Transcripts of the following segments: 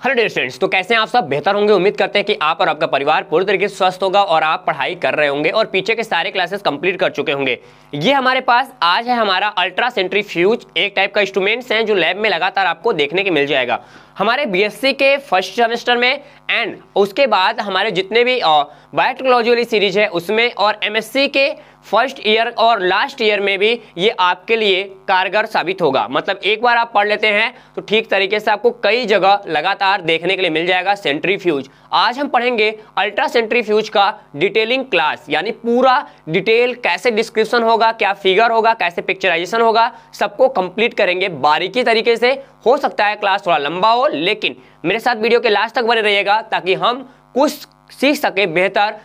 Hello dear students, तो कैसे हैं आप सब? बेहतर होंगे। उम्मीद करते हैं कि आप और आपका परिवार पूरी तरीके से स्वस्थ होगा और आप पढ़ाई कर रहे होंगे और पीछे के सारे क्लासेस कंप्लीट कर चुके होंगे। ये हमारे पास आज है हमारा अल्ट्रा सेंट्रीफ्यूज, एक टाइप का इंस्ट्रूमेंट्स हैं जो लैब में लगातार आपको देखने के मिल जाएगा हमारे बीएससी के फर्स्ट सेमेस्टर में एंड उसके बाद हमारे जितने भी बायोटेक्नोलॉजी वाली सीरीज है उसमें, और एमएससी के फर्स्ट ईयर और लास्ट ईयर में भी ये आपके लिए कारगर साबित होगा। मतलब एक बार आप पढ़ लेते हैं तो ठीक तरीके से आपको कई जगह लगातार देखने के लिए मिल जाएगा सेंट्रीफ्यूज। आज हम पढ़ेंगे अल्ट्रा सेंट्रीफ्यूज का डिटेलिंग क्लास, यानी पूरा डिटेल कैसे डिस्क्रिप्शन होगा, क्या फिगर होगा, कैसे पिक्चराइजेशन होगा, सबको कंप्लीट करेंगे बारीकी तरीके से। हो सकता है क्लास थोड़ा लंबा हो, लेकिन मेरे साथ वीडियो के लास्ट तक बने रहिएगा ताकि हम कुछ सीख सके बेहतर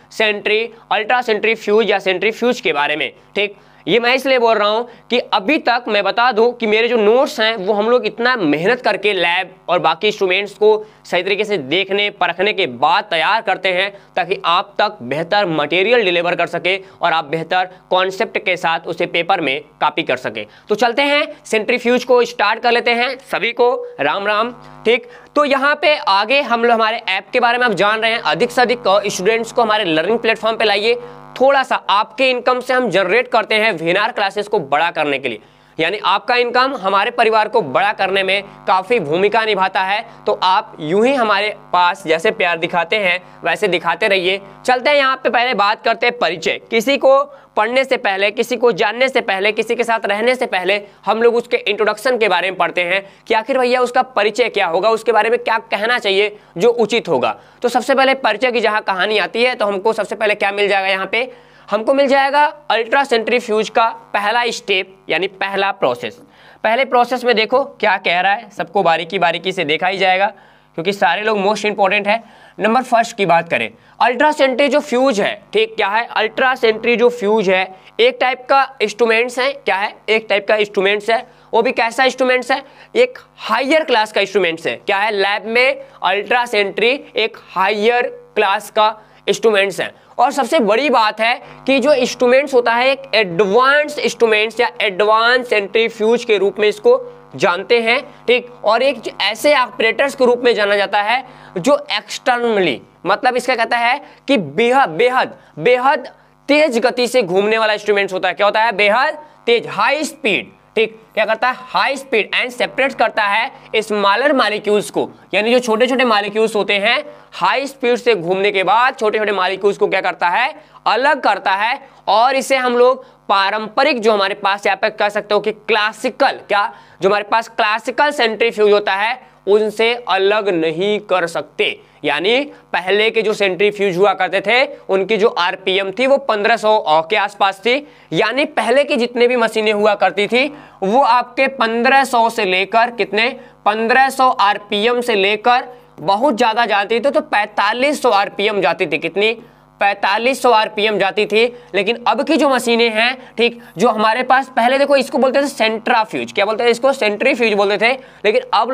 अल्ट्रा सेंट्रीफ्यूज या सेंट्रीफ्यूज के बारे में। ठीक, ये मैं इसलिए बोल रहा हूं कि अभी तक मैं बता दूं कि मेरे जो नोट्स हैं वो हम लोग इतना मेहनत करके लैब और बाकी इंस्ट्रूमेंट्स को सही तरीके से देखने परखने के बाद तैयार करते हैं ताकि आप तक बेहतर मटेरियल डिलीवर कर सके और आप बेहतर कॉन्सेप्ट के साथ उसे पेपर में कॉपी कर सके। तो चलते हैं सेंट्रीफ्यूज को स्टार्ट कर लेते हैं। सभी को राम राम। ठीक, तो यहाँ पे आगे हम लोग हमारे ऐप के बारे में आप जान रहे हैं। अधिक से अधिक स्टूडेंट्स को हमारे लर्निंग प्लेटफॉर्म पे लाइए। थोड़ा सा आपके इनकम से हम जनरेट करते हैं वीएनआर क्लासेस को बड़ा करने के लिए, यानी आपका इनकम हमारे परिवार को बड़ा करने में काफी भूमिका निभाता है। तो आप यूं ही हमारे पास जैसे प्यार दिखाते हैं वैसे दिखाते रहिए। चलते हैं यहाँ पे पहले बात करते हैं परिचय। किसी को पढ़ने से पहले, किसी को जानने से पहले, किसी के साथ रहने से पहले हम लोग उसके इंट्रोडक्शन के बारे में पढ़ते हैं कि आखिर भैया उसका परिचय क्या होगा, उसके बारे में क्या कहना चाहिए जो उचित होगा। तो सबसे पहले परिचय की जहाँ कहानी आती है तो हमको सबसे पहले क्या मिल जाएगा, यहाँ पे हमको मिल जाएगा अल्ट्रा सेंट्रीफ्यूज का पहला स्टेप, यानी पहला प्रोसेस। पहले प्रोसेस में देखो क्या कह रहा है, सबको बारीकी बारीकी से देखा ही जाएगा क्योंकि सारे लोग मोस्ट इंपॉर्टेंट है। नंबर फर्स्ट की बात करें, अल्ट्रा सेंट्रीफ्यूज है। ठीक, क्या है अल्ट्रा सेंट्रीफ्यूज है? एक टाइप का इंस्ट्रूमेंट्स है। क्या है? एक टाइप का इंस्ट्रूमेंट्स है। वो भी कैसा इंस्ट्रूमेंट्स है? एक हायर क्लास का इंस्ट्रूमेंट्स है। क्या है? लैब में अल्ट्रा सेंट्री एक हायर क्लास का इंस्ट्रूमेंट्स है। और सबसे बड़ी बात है कि जो इंस्ट्रूमेंट्स होता है एक एडवांस इंस्ट्रूमेंट्स या एडवांस सेंट्रीफ्यूज के रूप में इसको जानते हैं। ठीक, और एक ऐसे ऑपरेटर्स के रूप में जाना जाता है जो एक्सटर्नली, मतलब इसका कहता है कि बेहद तेज गति से घूमने वाला इंस्ट्रूमेंट्स होता है। क्या होता है? बेहद तेज, हाई स्पीड। ठीक, क्या करता है? हाई स्पीड एंड सेपरेट करता है स्मॉलर मॉलिक्यूल्स को, यानी जो छोटे छोटे मॉलिक्यूल्स होते हैं हाई स्पीड से घूमने के बाद छोटे छोटे मॉलिक्यूल्स को क्या करता है? अलग करता है। और इसे हम लोग पारंपरिक जो हमारे पास यहाँ पे कह सकते हो कि क्लासिकल, क्या जो हमारे पास क्लासिकल सेंट्रीफ्यूज होता है उनसे अलग नहीं कर सकते। यानी पहले के जो सेंट्रीफ्यूज हुआ करते थे उनकी जो आरपीएम थी वो 1500 के आसपास थी। यानी पहले की जितने भी मशीनें हुआ करती थी वो आपके 1500 से लेकर कितने, 1500 आरपीएम से लेकर बहुत ज्यादा जाती थी तो 4500 आरपीएम जाती थी। कितनी? 4500 आरपीएम जाती थी। लेकिन अब की जो मशीनें हैं, ठीक, जो हमारे पास पहले देखो इसको बोलते थे सेंट्राफ्यूज। क्या बोलते थे इसको? सेंट्रीफ्यूज बोलते थे। लेकिन अब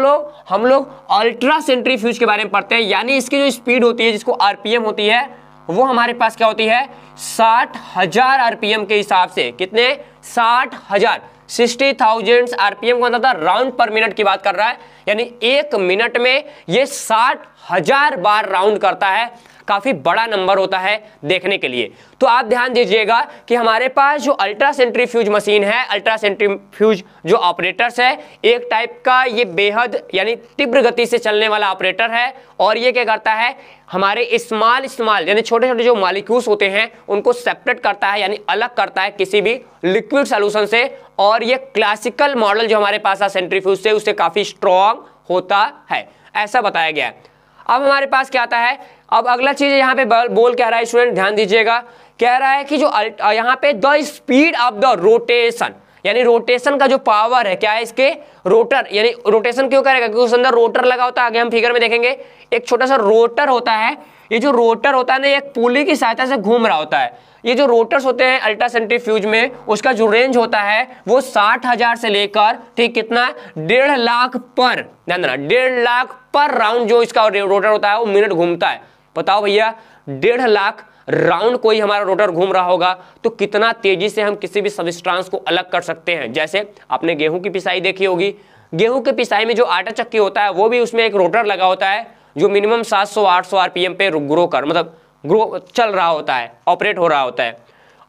हम लोग अल्ट्रा सेंट्रीफ्यूज के बारे में पढ़ते हैं। यानी इसकी जो स्पीड होती है, जिसको आरपीएम होती है, वो हमारे पास क्या होती है? 60,000 आरपीएम के हिसाब से। कितने? 60,000, 60,000 आरपीएम का मतलब राउंड पर मिनट की बात कर रहा है। यानी एक मिनट में ये 60,000 बार राउंड करता है। काफी बड़ा नंबर होता है देखने के लिए। तो आप ध्यान दीजिएगा कि हमारे पास जो अल्ट्रा सेंट्रीफ्यूज मशीन है, अल्ट्रा सेंट्रीफ्यूज जो ऑपरेटर्स है, एक टाइप का ये बेहद यानी तीव्र गति से चलने वाला ऑपरेटर है। और ये क्या करता है? हमारे स्मॉल यानी छोटे छोटे जो मॉलिक्यूल्स होते हैं उनको सेपरेट करता है, यानी अलग करता है किसी भी लिक्विड सॉल्यूशन से। और ये क्लासिकल मॉडल जो हमारे पास है सेंट्रीफ्यूज से, उससे काफी स्ट्रॉन्ग होता है, ऐसा बताया गया है। अब हमारे पास क्या आता है? अब अगला चीज यहाँ पे बोल कह रहा है, स्टूडेंट ध्यान दीजिएगा, कह रहा है कि जो यहाँ पे the speed of the rotation, यानी रोटेशन का जो पावर है, क्या है इसके? रोटर। यानी रोटेशन क्यों करेगा? क्योंकि उस अंदर रोटर लगा होता है। आगे हम फिगर में देखेंगे एक छोटा सा रोटर होता है। ये जो रोटर होता है ना, एक पुली की सहायता से घूम रहा होता है। ये जो रोटर्स होते हैं अल्ट्रा सेंट्रीफ्यूज में, उसका जो रेंज होता है वो 60,000 से लेकर, ठीक, कितना? 1.5 लाख पर, ध्यान देना, 1.5 लाख पर राउंड जो इसका रोटर होता है वो मिनट घूमता है। बताओ भैया, 1.5 लाख राउंड कोई हमारा रोटर घूम रहा होगा तो कितना तेजी से हम किसी भी सबस्ट्रांस को अलग कर सकते हैं। जैसे आपने गेहूं की पिसाई देखी होगी, गेहूं के पिसाई में जो आटा चक्की होता है वो भी उसमें एक रोटर लगा होता है। जो मिनिमम 700-800 आरपीएम पे ग्रो चल रहा होता है, ऑपरेट हो रहा होता है।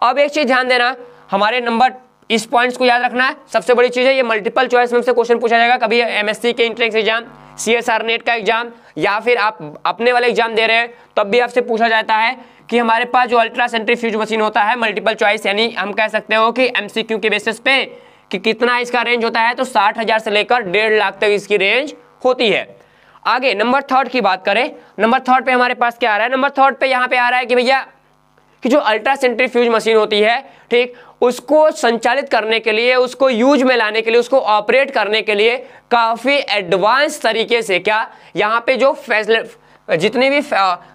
अब एक चीज ध्यान देना, हमारे नंबर इस पॉइंट्स को याद रखना है, सबसे बड़ी चीज है ये मल्टीपल चॉइस में से क्वेश्चन पूछा जाएगा, कभी एमएससी के एंट्रेंस एग्जाम, सीएसआर नेट का एग्जाम, या फिर आप अपने वाले एग्जाम दे रहे हैं तब भी आपसे पूछा जाता है कि हमारे पास जो अल्ट्रा सेंट्रीफ्यूज मशीन होता है मल्टीपल चॉइस, यानी हम कह सकते हो कि एमसीक्यू के बेसिस पे कि कितना इसका रेंज होता है, तो 60,000 से लेकर 1.5 लाख तक इसकी रेंज होती है। आगे नंबर थर्ड की बात करें, नंबर थर्ड पे हमारे पास क्या आ रहा है, नंबर थर्ड पे यहाँ पे आ रहा है कि भैया कि जो अल्ट्रा सेंट्रीफ्यूज मशीन होती है, ठीक, उसको संचालित करने के लिए, उसको यूज में लाने के लिए, उसको ऑपरेट करने के लिए काफी एडवांस तरीके से क्या यहाँ पे जो जितने भी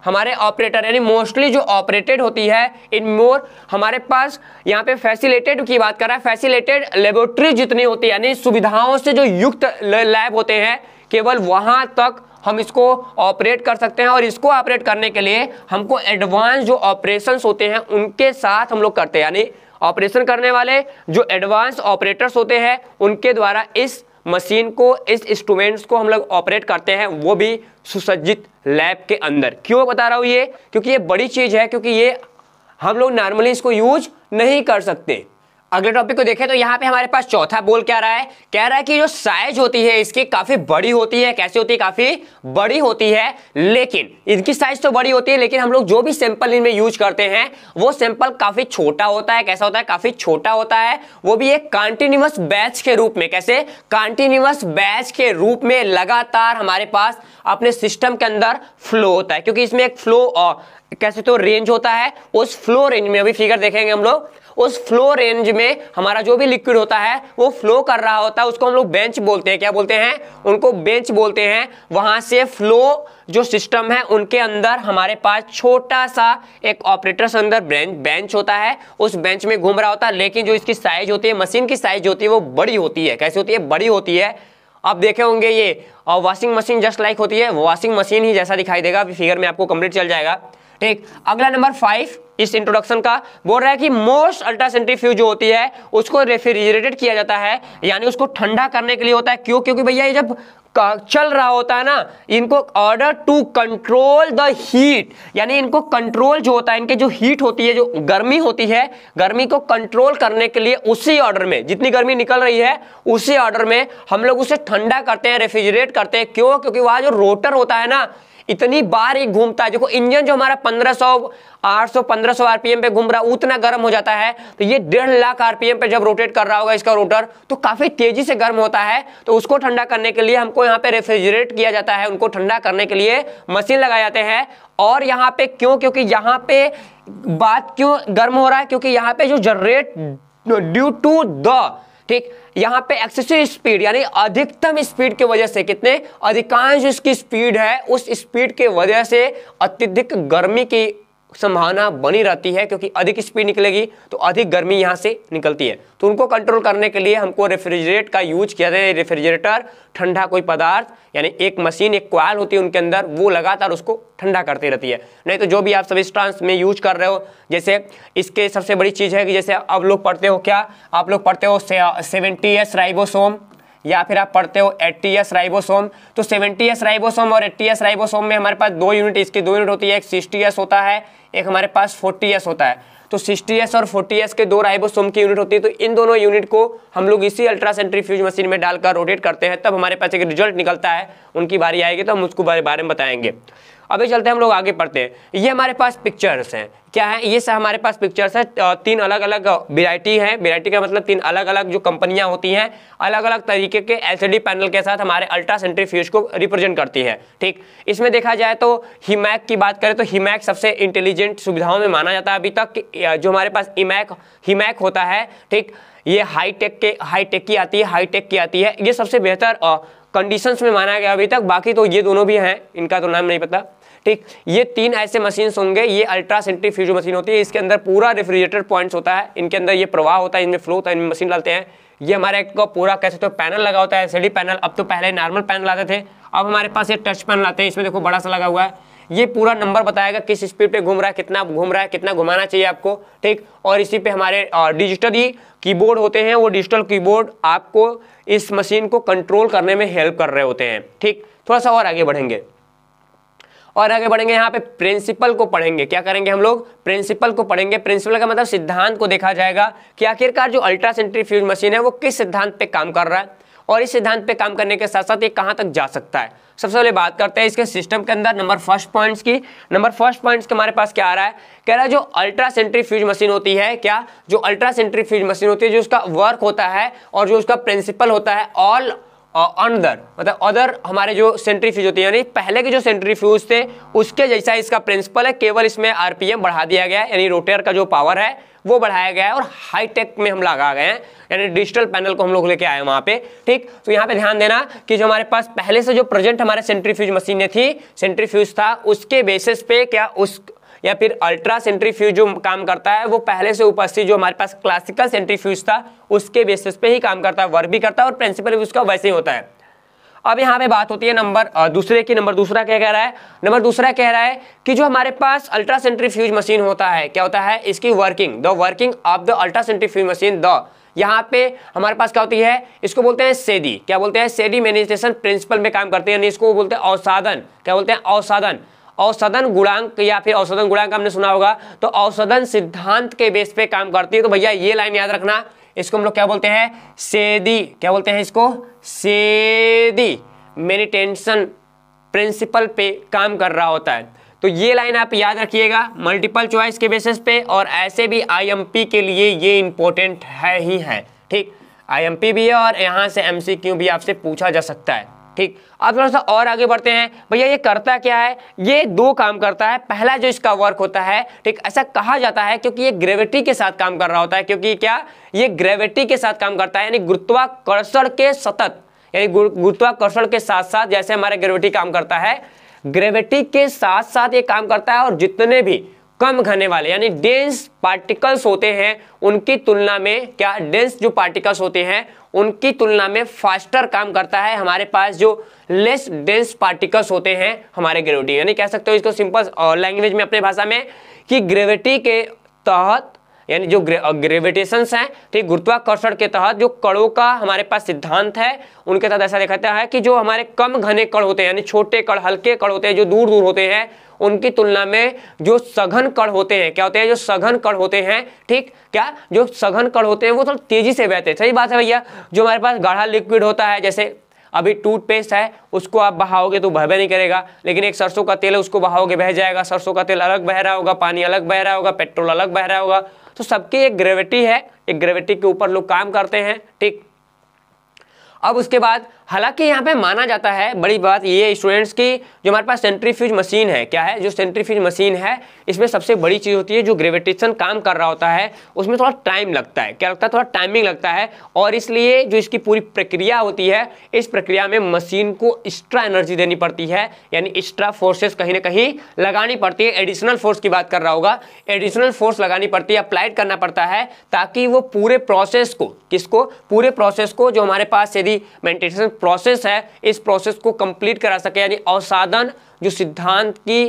हमारे ऑपरेटर यानी मोस्टली जो ऑपरेटेड होती है इन मोर, हमारे पास यहाँ पे फैसिलिटेड की बात कर रहा है, फैसिलिटेड लेबोरेटरी जितनी होती है यानी सुविधाओं से जो युक्त लैब होते हैं, केवल वहां तक हम इसको ऑपरेट कर सकते हैं। और इसको ऑपरेट करने के लिए हमको एडवांस जो ऑपरेशंस होते हैं उनके साथ हम लोग करते हैं, यानी ऑपरेशन करने वाले जो एडवांस ऑपरेटर्स होते हैं उनके द्वारा इस मशीन को, इस इंस्ट्रूमेंट्स को हम लोग ऑपरेट करते हैं, वो भी सुसज्जित लैब के अंदर। क्यों बता रहा हूं ये, क्योंकि ये बड़ी चीज है, क्योंकि ये हम लोग नॉर्मली इसको यूज नहीं कर सकते। अगले टॉपिक को देखें तो यहाँ पे हमारे पास चौथा बोल क्या रहा है, कह रहा है कि जो साइज होती है इसकी काफी बड़ी होती है। कैसी होती है, काफी बड़ी होती है, लेकिन इनकी साइज तो बड़ी होती है, लेकिन हम लोग जो भी सैंपल इनमें यूज करते हैं वो सैंपल काफी छोटा होता है। कैसा होता है, काफी छोटा होता है, वो भी एक कंटिन्यूअस बैच के रूप में। कैसे, कंटिन्यूअस बैच के रूप में लगातार हमारे पास अपने सिस्टम के अंदर फ्लो होता है, क्योंकि इसमें एक फ्लो कैसे तो रेंज होता है, उस फ्लो रेंज में, अभी फिगर देखेंगे हम लोग, उस फ्लो रेंज में हमारा जो भी लिक्विड होता है वो फ्लो कर रहा होता है, उसको हम लोग बेंच बोलते हैं। क्या बोलते हैं, उनको बेंच बोलते हैं। वहां से फ्लो जो सिस्टम है उनके अंदर हमारे पास छोटा सा एक ऑपरेटर अंदर बेंच होता है, उस बेंच में घूम रहा होता है, लेकिन जो इसकी साइज होती है, मशीन की साइज होती है, वो बड़ी होती है। कैसी होती है, बड़ी होती है। आप देखे होंगे ये वॉशिंग मशीन जस्ट लाइक होती है, वॉशिंग मशीन ही जैसा दिखाई देगा, फिगर में आपको कंप्लीट चल जाएगा। ठीक, अगला नंबर 5 इस इंट्रोडक्शन का बोल रहा है कि मोस्ट अल्ट्रा सेंट्रीफ्यूज जो होती है उसको रेफ्रिजरेटेड किया जाता है, यानी उसको ठंडा करने के लिए होता है। क्यों, क्योंकि भैया ये जब चल रहा होता है ना, इनको order to control the heat, यानी इनको कंट्रोल जो होता है, इनके जो हीट होती है, जो गर्मी होती है, गर्मी को कंट्रोल करने के लिए उसी ऑर्डर में जितनी गर्मी निकल रही है उसी ऑर्डर में हम लोग उसे ठंडा करते हैं, रेफ्रिजरेट करते हैं। क्यों, क्योंकि वहां जो रोटर होता है ना, इतनी बार ही घूमता है। देखो इंजन जो हमारा 800-1500 आरपीएम पे घूम रहा है, उतना गर्म हो जाता है, तो ये 1.5 लाख आरपीएम पे जब रोटेट कर रहा होगा इसका रोटर, तो काफी तेजी से गर्म होता है। तो उसको ठंडा करने के लिए हमको यहाँ पे रेफ्रिजरेट किया जाता है, उनको ठंडा करने के लिए मशीन लगाए जाते हैं। और यहाँ पे क्यों, क्योंकि यहाँ पे बात क्यों गर्म हो रहा है, क्योंकि यहाँ पे जो जनरेट ड्यू टू द, ठीक, यहाँ पे एक्सेसिव स्पीड यानी अधिकतम स्पीड की वजह से, कितने अधिकांश इसकी स्पीड है, उस स्पीड के वजह से अत्यधिक गर्मी की संभावना बनी रहती है, क्योंकि अधिक स्पीड निकलेगी तो अधिक गर्मी यहाँ से निकलती है। तो उनको कंट्रोल करने के लिए हमको रेफ्रिजरेट का यूज किया जाता है। रेफ्रिजरेटर ठंडा कोई पदार्थ, यानी एक मशीन, एक कॉइल होती है उनके अंदर, वो लगातार उसको ठंडा करती रहती है। नहीं तो जो भी आप सबस्टेंस में यूज कर रहे हो, जैसे इसके सबसे बड़ी चीज है कि जैसे आप लोग पढ़ते हो, क्या आप लोग पढ़ते हो 70S राइबोसोम, या फिर आप पढ़ते हो 80S राइबोसोम। तो 70S राइबोसोम और 80S राइबोसोम में हमारे पास 2 यूनिट, इसकी 2 यूनिट होती है, एक 60S होता है, एक हमारे पास 40S होता है। तो 60S और 40S के 2 राइबोसोम की यूनिट होती है। तो इन दोनों यूनिट को हम लोग इसी अल्ट्रा सेंट्रीफ्यूज मशीन में डालकर रोटेट करते हैं, तब हमारे पास एक रिजल्ट निकलता है। उनकी बारी आएगी तो हम उसको बारे में बताएंगे। अभी चलते हैं हम लोग आगे पढ़ते हैं। ये हमारे पास पिक्चर्स हैं, क्या है ये सब हमारे पास पिक्चर्स है। 3 अलग अलग वेराइटी है, वेराइटी का मतलब 3 अलग अलग जो कंपनियां होती हैं, अलग अलग तरीके के एलसीडी पैनल के साथ हमारे अल्ट्रा सेंट्रीफ्यूज को रिप्रेजेंट करती है। ठीक, इसमें देखा जाए तो हिमैक की बात करें तो हिमैक सबसे इंटेलिजेंट सुविधाओं में माना जाता है अभी तक। जो हमारे पास हिमैक होता है, ठीक, ये हाईटेक की आती है, ये सबसे बेहतर कंडीशंस में माना गया अभी तक। बाकी तो ये दोनों भी हैं, इनका तो नाम नहीं पता। ठीक, ये 3 ऐसे मशीन होंगे, ये अल्ट्रा सेंट्रीफ्यूज मशीन होती है। इसके अंदर पूरा रेफ्रिजरेटर पॉइंट्स होता है, इनके अंदर ये प्रवाह होता है, इनमें फ्लो होता है, इनमें मशीन डालते हैं। ये हमारे को पूरा कैसे तो पैनल लगा होता है, एलसीडी पैनल। अब तो पहले नॉर्मल पैनल आते थे, अब हमारे पास ये टच पैनल आते हैं। इसमें देखो बड़ा सा लगा हुआ है, ये पूरा नंबर बताएगा किस स्पीड पे घूम रहा है, कितना घूम रहा है, कितना घुमाना चाहिए आपको। ठीक, और इसी पे हमारे डिजिटली कीबोर्ड होते हैं, वो डिजिटल कीबोर्ड आपको इस मशीन को कंट्रोल करने में हेल्प कर रहे होते हैं। ठीक, थोड़ा सा और आगे बढ़ेंगे। और आगे बढ़ेंगे यहाँ पे प्रिंसिपल को पढ़ेंगे। क्या करेंगे हम लोग? प्रिंसिपल को पढ़ेंगे। प्रिंसिपल का मतलब सिद्धांत को देखा जाएगा कि आखिरकार जो अल्ट्रा सेंट्रीफ्यूज मशीन है वो किस सिद्धांत पे काम कर रहा है और इस सिद्धांत पे काम करने के साथ साथ ये कहाँ तक जा सकता है। सबसे पहले बात करते हैं इसके सिस्टम के अंदर नंबर फर्स्ट पॉइंट्स की। नंबर फर्स्ट पॉइंट्स के हमारे पास क्या आ रहा है? कह रहा है जो अल्ट्रा सेंट्रीफ्यूज मशीन होती है, क्या जो अल्ट्रा सेंट्रीफ्यूज मशीन होती है, जो उसका वर्क होता है और जो उसका प्रिंसिपल होता है ऑल अंदर, मतलब अदर हमारे जो सेंट्रीफ्यूज होती है, यानी पहले के जो सेंट्रीफ्यूज थे उसके जैसा इसका प्रिंसिपल है, केवल इसमें आरपीएम बढ़ा दिया गया है, यानी रोटेटर का जो पावर है वो बढ़ाया गया है और हाईटेक में हम लगा गए हैं, यानी डिजिटल पैनल को हम लोग लेके आए हैं वहां पे। ठीक, तो यहाँ पे ध्यान देना कि जो हमारे पास पहले से जो प्रेजेंट हमारे सेंट्रीफ्यूज मशीनें थी, सेंट्रीफ्यूज था, उसके बेसिस पे क्या उस या फिर अल्ट्रा सेंट्रीफ्यूज जो काम करता है वो पहले से उपस्थित जो हमारे पास क्लासिकल सेंट्रीफ्यूज था उसके बेसिस पे ही काम करता है, वर्क भी करता है और प्रिंसिपल भी उसका वैसे ही होता है। अब यहाँ पे बात होती है नंबर दूसरे की। नंबर दूसरा क्या कह रहा है? नंबर दूसरा कह रहा है कि जो हमारे पास अल्ट्रा सेंट्रीफ्यूज मशीन होता है, क्या होता है इसकी working, the working of the ultra centrifuge machine, the यहाँ पे हमारे पास क्या होती है, इसको बोलते हैं सेडी। क्या बोलते हैं? सेडिमेंटेशन प्रिंसिपल में काम करते हैं, यानी इसको बोलते हैं अवसादन। क्या बोलते हैं? अवसादन। औसधन गुणांक या फिर औसधन गुणांक हमने सुना होगा, तो औसधन सिद्धांत के बेस पे काम करती है। तो भैया ये लाइन याद रखना, इसको हम लोग क्या बोलते हैं? सेडी। क्या बोलते हैं इसको? सेडी मेनिटेंशन प्रिंसिपल पे काम कर रहा होता है। तो ये लाइन आप याद रखिएगा मल्टीपल चॉइस के बेसिस पे, और ऐसे भी आईएमपी के लिए ये इंपॉर्टेंट है ही है। ठीक, आईएमपी भी है और यहाँ से एमसीक्यू भी आपसे पूछा जा सकता है। ठीक, अब थोड़ा सा और आगे बढ़ते हैं। भैया ये करता क्या है? ये दो काम करता है। पहला जो इसका वर्क होता है, ठीक, ऐसा कहा जाता है क्योंकि ये ग्रेविटी के साथ काम कर रहा होता है, क्योंकि क्या ये ग्रेविटी के साथ काम करता है, यानी गुरुत्वाकर्षण के सतत, यानी गुरुत्वाकर्षण के साथ साथ जैसे हमारे ग्रेविटी काम करता है, ग्रेविटी के साथ साथ ये काम करता है। और जितने भी कम घने वाले यानी डेंस पार्टिकल्स होते हैं उनकी तुलना में, क्या डेंस जो पार्टिकल्स होते हैं उनकी तुलना में फास्टर काम करता है हमारे पास जो लेस डेंस पार्टिकल्स होते हैं हमारे ग्रेविटी। यानी कह सकते हो इसको सिंपल लैंग्वेज में अपने भाषा में कि ग्रेविटी के तहत, यानी जो ग्रेविटेशंस हैं, ठीक, गुरुत्वाकर्षण के तहत जो कणों का हमारे पास सिद्धांत है उनके तहत ऐसा दिखाता है कि जो हमारे कम घने कण होते हैं, यानी छोटे कण, हल्के कण होते हैं, जो दूर दूर होते हैं, उनकी तुलना में जो सघन कण होते हैं, क्या होते हैं? जो सघन कण होते हैं, ठीक, क्या जो सघन कण होते हैं वो थोड़ा तेजी से बहते हैं। सही बात है भैया। जो हमारे पास गाढ़ा लिक्विड होता है, जैसे अभी टूथपेस्ट है, उसको आप बहाओगे तो बहबे नहीं करेगा, लेकिन एक सरसों का तेल है उसको बहाओगे बह जाएगा। सरसों का तेल अलग बह रहा होगा, पानी अलग बह रहा होगा, पेट्रोल अलग बह रहा होगा। तो सबकी एक ग्रेविटी है, एक ग्रेविटी के ऊपर लोग काम करते हैं। ठीक, अब उसके बाद हालांकि यहाँ पे माना जाता है, बड़ी बात ये स्टूडेंट्स की, जो हमारे पास सेंट्रीफ्यूज मशीन है, क्या है? जो सेंट्रीफ्यूज मशीन है इसमें सबसे बड़ी चीज होती है जो ग्रेविटेशन काम कर रहा होता है उसमें थोड़ा टाइम लगता है। क्या लगता है? थोड़ा टाइमिंग लगता है, और इसलिए जो इसकी पूरी प्रक्रिया होती है, इस प्रक्रिया में मशीन को एक्स्ट्रा एनर्जी देनी पड़ती है, यानी एक्स्ट्रा फोर्सेस कहीं ना कहीं लगानी पड़ती है। एडिशनल फोर्स की बात कर रहा होगा, एडिशनल फोर्स लगानी पड़ती है, अप्लाइड करना पड़ता है, ताकि वो पूरे प्रोसेस को, किसको? पूरे प्रोसेस को, जो हमारे पास यदि मेंटेनेंस प्रोसेस है, इस प्रोसेस को कंप्लीट करा सके। यानी अवसादन जो सिद्धांत की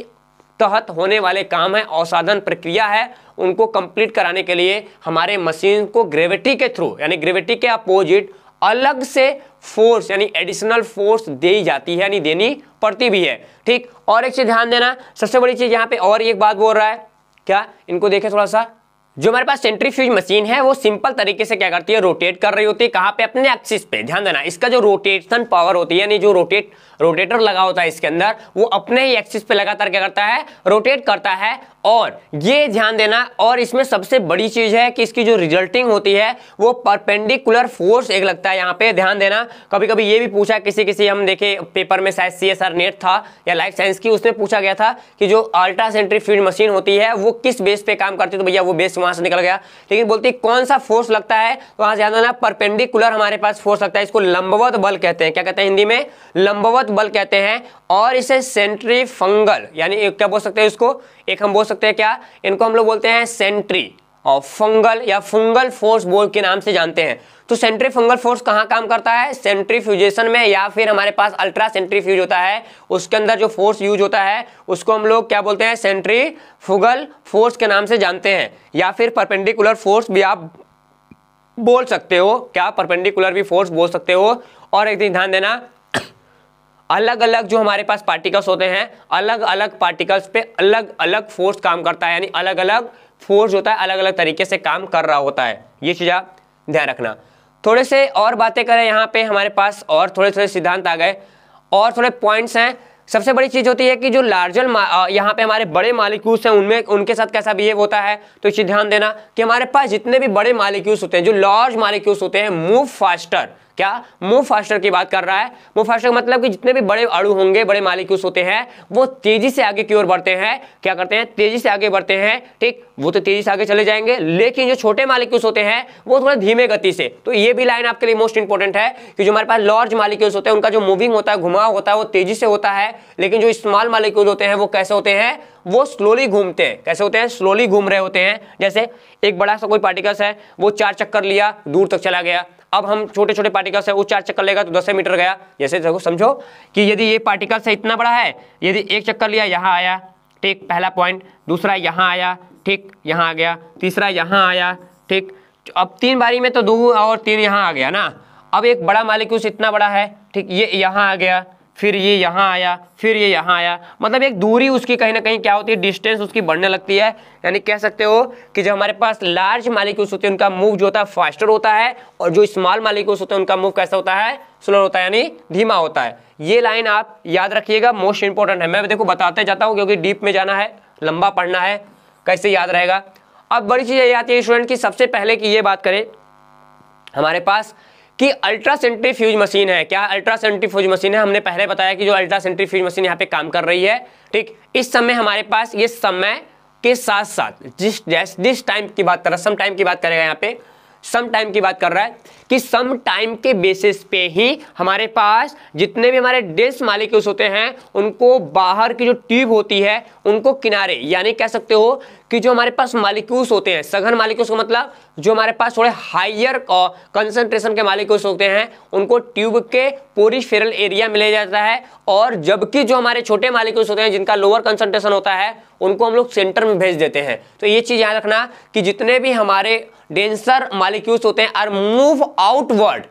तहत होने वाले काम है, अवसादन प्रक्रिया है, उनको कंप्लीट कराने के लिए हमारे मशीन को ग्रेविटी के थ्रू, यानी ग्रेविटी के अपोजिट अलग से फोर्स, यानी एडिशनल फोर्स दी जाती है, यानी देनी पड़ती भी है। ठीक, और एक चीज ध्यान देना, सबसे बड़ी चीज यहाँ पे और एक बात बोल रहा है, क्या? इनको देखें थोड़ा सा। जो हमारे पास सेंट्रीफ्यूज मशीन है वो सिंपल तरीके से क्या करती है? रोटेट कर रही होती है। कहाँ पे? अपने एक्सिस पे। ध्यान देना, इसका जो रोटेशन पावर होती है, यानी जो रोटेटर लगा होता है इसके अंदर, वो अपने ही एक्सिस पे लगातार क्या करता है? रोटेट करता है। और ये ध्यान देना, और इसमें सबसे बड़ी चीज है कि इसकी जो रिजल्टिंग होती है वो परपेंडिकुलर फोर्स एक लगता है। यहाँ पे ध्यान देना, कभी कभी ये भी पूछा किसी हम देखे पेपर में, शायद CSR नेट था या लाइफ साइंस की, उसमें पूछा गया था कि जो अल्ट्रा सेंट्रीफ्यूज मशीन होती है वो किस बेस पे काम करती है। तो भैया वो बेस वहां से निकल गया, लेकिन बोलती कौन सा फोर्स लगता है, तो वहां से ध्यान देना परपेंडिकुलर हमारे पास फोर्स लगता है। इसको लंबवत बल कहते हैं। क्या कहते हैं हिंदी में? लंबवत बल कहते हैं। और इसे सेंट्रीफंगल, यानी क्या बोल सकते हैं इसको? एक हम बोल सकते हैं क्या? इनको हम लोग बोलते हैं सेंट्री और फंगल या फंगल फोर्स बोल के नाम से जानते हैं। तो सेंट्रीफंगल फोर्स कहाँ काम करता है? सेंट्रीफ्यूजेशन में, या फिर हमारे पास अल्ट्रा सेंट्रीफ्यूज होता है उसके अंदर जो फोर्स यूज होता है उसको हम लोग क्या बोलते हैं? सेंट्रीफुगल फोर्स के नाम से जानते हैं, या फिर परपेंडिकुलर फोर्स भी आप बोल सकते हो। क्या? परपेंडिकुलर भी फोर्स बोल सकते हो। और एक चीज ध्यान देना, अलग अलग जो हमारे पास पार्टिकल्स होते हैं, अलग अलग पार्टिकल्स पे अलग अलग फोर्स काम करता है, यानी अलग अलग फोर्स होता है, अलग अलग तरीके से काम कर रहा होता है। ये चीज आप ध्यान रखना। थोड़े से और बातें करें यहाँ पे हमारे पास, और थोड़े थोड़े सिद्धांत आ गए और थोड़े पॉइंट्स हैं। सबसे बड़ी चीज होती है कि जो लार्जर यहाँ पे हमारे बड़े मॉलिक्यूल्स हैं उनमें उनके साथ कैसा बिहेव होता है। तो इस ध्यान देना कि हमारे पास जितने भी बड़े मॉलिक्यूल्स होते हैं, जो लार्ज मॉलिक्यूल्स होते हैं, मूव फास्टर। क्या मूव फास्टर की बात कर रहा है? मूव फास्टर मतलब कि जितने भी बड़े अणु होंगे, बड़े मॉलिक्यूल्स होते हैं, वो तेजी से आगे की ओर बढ़ते हैं। क्या करते हैं? तेजी से आगे बढ़ते हैं। ठीक, वो तो तेजी से आगे चले जाएंगे, लेकिन जो छोटे मॉलिक्यूल्स होते हैं वो थोड़ा धीमे गति से। तो ये भी लाइन आपके लिए मोस्ट इंपॉर्टेंट है कि जो हमारे पास लार्ज मॉलिक्यूल्स होते हैं उनका जो मूविंग होता है, घुमाव होता है, वो तेजी से होता है, लेकिन जो स्मॉल मॉलिक्यूल होते हैं वो कैसे होते हैं? वो स्लोली घूमते हैं। कैसे होते हैं? स्लोली घूम रहे होते हैं। जैसे एक बड़ा सा कोई पार्टिकल्स है, वो 4 चक्कर लिया, दूर तक चला गया। अब हम छोटे छोटे पार्टिकल्स है, वो 4 चक्कर लेगा तो 10 मीटर गया। जैसे देखो, समझो कि यदि ये पार्टिकल्स है इतना बड़ा है, यदि एक चक्कर लिया, यहाँ आया, ठीक, पहला पॉइंट, दूसरा यहाँ आया, ठीक, यहाँ आ गया, तीसरा यहाँ आया, ठीक, अब 3 बारी में तो 2 और 3 यहाँ आ गया ना। अब एक बड़ा मॉलिक्यूल इतना बड़ा है, ठीक, ये यहाँ आ गया, फिर ये यहाँ आया, फिर ये यहाँ आया, मतलब एक दूरी उसकी कहीं ना कहीं क्या होती है? डिस्टेंस उसकी बढ़ने लगती है। यानी कह सकते हो कि जब हमारे पास लार्ज मॉलिक्यूल्स होते हैं उनका मूव जो होता है फास्टर होता है, और जो स्मॉल मॉलिक्यूल्स होते हैं उनका मूव कैसा होता है? स्लो होता है, यानी धीमा होता है। ये लाइन आप याद रखिएगा, मोस्ट इंपॉर्टेंट है। मैं देखो बताते जाता हूँ क्योंकि डीप में जाना है, लंबा पढ़ना है, कैसे याद रहेगा। अब बड़ी चीज ये आती है स्टूडेंट की, सबसे पहले की ये बात करें हमारे पास कि अल्ट्रा सेंट्रीफ्यूज मशीन है। क्या अल्ट्रा सेंट्रीफ्यूज मशीन है? हमने पहले बताया कि जो अल्ट्रा सेंट्रीफ्यूज मशीन यहाँ पे काम कर रही है, ठीक, इस समय हमारे पास ये समय के साथ साथ जिस टाइम की बात कर रहा है, सम टाइम की बात करेगा, यहाँ पे सम टाइम की बात कर रहा है कि सम टाइम के बेसिस पे ही हमारे पास जितने भी हमारे डेंस मॉलिक्यूल्स होते हैं उनको बाहर की जो ट्यूब होती है उनको किनारे, यानी कह सकते हो कि जो हमारे पास मॉलिक्यूल्स होते हैं, सघन मॉलिक्यूल्स का मतलब जो हमारे पास थोड़े हायर कंसंट्रेशन के मॉलिक्यूल्स होते हैं उनको ट्यूब के पेरिफेरल एरिया में ले जाता है, और जबकि जो हमारे छोटे मॉलिक्यूल्स होते हैं जिनका लोअर कंसंट्रेशन होता है उनको हम लोग सेंटर में भेज देते हैं। तो ये चीज याद रखना कि जितने भी हमारे डेंसर मॉलिक्यूल्स होते हैं are move outward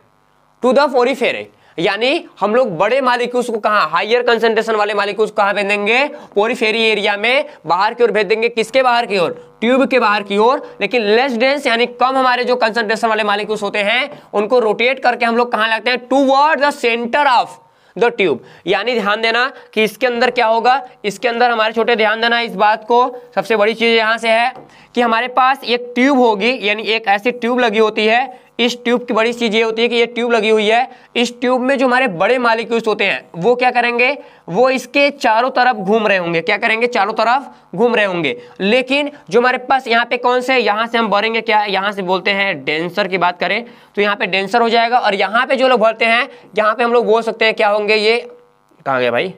to the periphery, यानी हम लोग बड़े मॉलिक्यूल्स को कहां, हायर कंसंट्रेशन वाले मॉलिक्यूल्स को कहां भेज देंगे? पेरिफेरी एरिया में बाहर की ओर भेज देंगे। किसके बाहर की ओर? ट्यूब के बाहर की ओर। लेकिन लेस डेंस यानी कम हमारे जो कंसंट्रेशन वाले मॉलिक्यूल्स होते हैं उनको रोटेट करके हम लोग कहां लाते हैं? Toward the centre of the tube. यानी ध्यान देना कि इसके अंदर क्या होगा, इसके अंदर हमारे छोटे ध्यान देना इस बात को, सबसे बड़ी चीज यहां से है कि हमारे पास एक ट्यूब होगी, यानी एक ऐसी ट्यूब लगी होती है। इस ट्यूब की बड़ी चीज ये होती है कि ये ट्यूब लगी हुई है, इस ट्यूब में जो हमारे बड़े मॉलिक्यूल्स होते हैं वो क्या करेंगे? वो इसके चारों तरफ घूम रहे होंगे। क्या करेंगे? चारों तरफ घूम रहे होंगे। लेकिन जो हमारे पास यहाँ पे कौन से, यहाँ से हम भरेंगे क्या? यहाँ से बोलते हैं डेंसर की बात करें तो यहाँ पे डेंसर हो जाएगा, और यहाँ पे जो लोग भरते हैं यहाँ पे हम लोग बोल सकते हैं क्या होंगे? ये कहाँ गए भाई?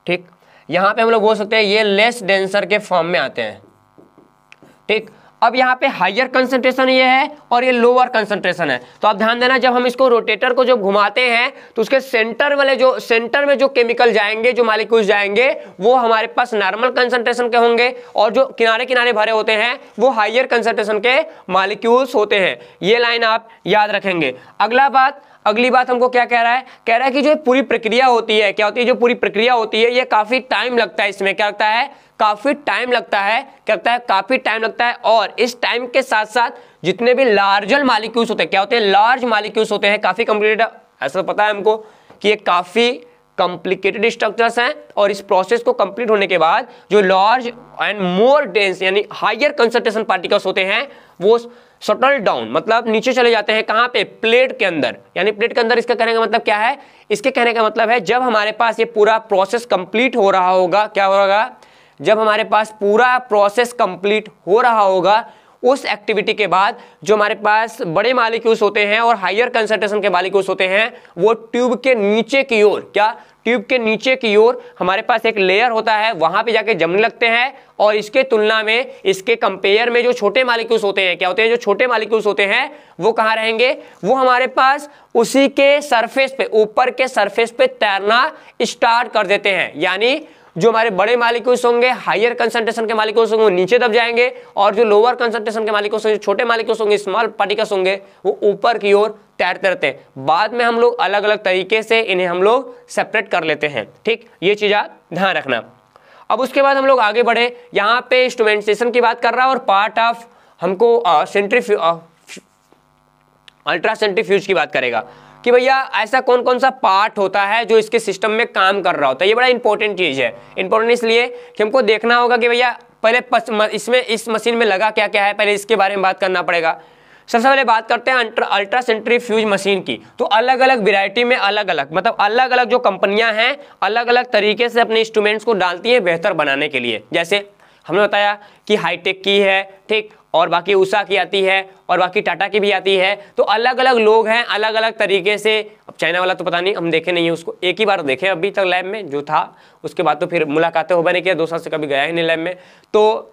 ठीक, यहाँ पे हम लोग बोल सकते हैं ये लेस डेंसर के फॉर्म में आते हैं। ठीक, अब यहाँ पे हायर कंसंट्रेशन ये है और ये लोअर कंसंट्रेशन है। तो आप ध्यान देना, जब हम इसको रोटेटर को जब घुमाते हैं तो उसके सेंटर में जो केमिकल जाएंगे, जो मॉलिक्यूल्स जाएंगे, वो हमारे पास नॉर्मल कंसंट्रेशन के होंगे, और जो किनारे किनारे भरे होते हैं वो हायर कंसंट्रेशन के मॉलिक्यूल्स होते हैं। ये लाइन आप याद रखेंगे। अगली बात हमको क्या कह रहा है? कह रहा है कि जो पूरी प्रक्रिया होती है, क्या होती है? जो पूरी प्रक्रिया होती है ये काफी टाइम लगता है, इसमें क्या लगता है? काफी टाइम लगता है। क्या लगता है? काफी टाइम लगता है। और इस टाइम के साथ साथ जितने भी लार्जर मॉलिक्यूल्स होते हैं, क्या होते हैं? लार्ज मॉलिक्यूल्स होते हैं, काफी कॉम्प्लिकेटेड, ऐसा पता है हमको कि ये काफी कॉम्प्लिकेटेड स्ट्रक्चर्स हैं, और इस प्रोसेस को कंप्लीट होने के बाद जो लार्ज एंड मोर डेंस यानी हायर कंसंट्रेशन पार्टिकल्स होते हैं वो शटल डाउन, मतलब नीचे चले जाते हैं। कहां पे? प्लेट के अंदर। यानी प्लेट के अंदर, इसका कहने का मतलब क्या है? इसके कहने का मतलब है जब हमारे पास ये पूरा प्रोसेस कंप्लीट हो रहा होगा, क्या होगा? जब हमारे पास पूरा प्रोसेस कंप्लीट हो रहा होगा, उस एक्टिविटी के बाद जो हमारे पास बड़े मॉलिक्यूल्स होते हैं और हायर कंसंट्रेशन के मॉलिक्यूल्स होते हैं वो ट्यूब के नीचे की ओर, क्या? ट्यूब के नीचे की ओर हमारे पास एक लेयर होता है, वहां पे जाके जमने लगते हैं। और इसके तुलना में, इसके कंपेयर में जो छोटे मॉलिक्यूल्स होते हैं, क्या होते हैं? जो छोटे मॉलिक्यूल्स होते हैं वो कहां रहेंगे? वो हमारे पास उसी के सरफेस पे, ऊपर के सरफेस पे तैरना स्टार्ट कर देते हैं। यानी जो हमारे बड़े मॉलिक्यूल्स होंगे, हायर कंसंट्रेशन के मॉलिक्यूल्स होंगे, वो नीचे दब जाएंगे, और जो लोअर कंसंट्रेशन के मॉलिक्यूल्स होंगे, छोटे मॉलिक्यूल्स होंगे, स्मॉल पार्टिकल्स होंगे, वो ऊपर की ओर तैरते रहते हैं। बाद में हम लोग अलग अलग तरीके से इन्हें हम लोग सेपरेट कर लेते हैं। ठीक, ये चीज आप ध्यान रखना। अब उसके बाद हम लोग आगे बढ़े, यहाँ पे इंस्ट्रूमेंटेशन की बात कर रहा है और पार्ट ऑफ हमको अल्ट्रा सेंट्रीफ्यूज की बात करेगा कि भैया ऐसा कौन कौन सा पार्ट होता है जो इसके सिस्टम में काम कर रहा होता है। ये बड़ा इंपॉर्टेंट चीज है। इंपॉर्टेंट इसलिए कि हमको देखना होगा कि भैया पहले इसमें इस मशीन में लगा क्या क्या है, पहले इसके बारे में बात करना पड़ेगा। सबसे पहले बात करते हैं अल्ट्रा सेंट्रीफ्यूज मशीन की। तो अलग अलग वैरायटी में अलग अलग, मतलब अलग अलग जो कंपनियां हैं अलग अलग तरीके से अपने इंस्ट्रूमेंट्स को डालती हैं बेहतर बनाने के लिए। जैसे हमने बताया कि हाईटेक की है, ठीक, और बाकी उषा की आती है और बाकी टाटा की भी आती है। तो अलग अलग लोग हैं अलग अलग तरीके से। अब चाइना वाला तो पता नहीं, हम देखे नहीं है उसको, एक ही बार देखे अभी तक लैब में जो था, उसके बाद तो फिर मुलाकातें हो नहीं किया, 2 साल से कभी गया ही नहीं लैब में। तो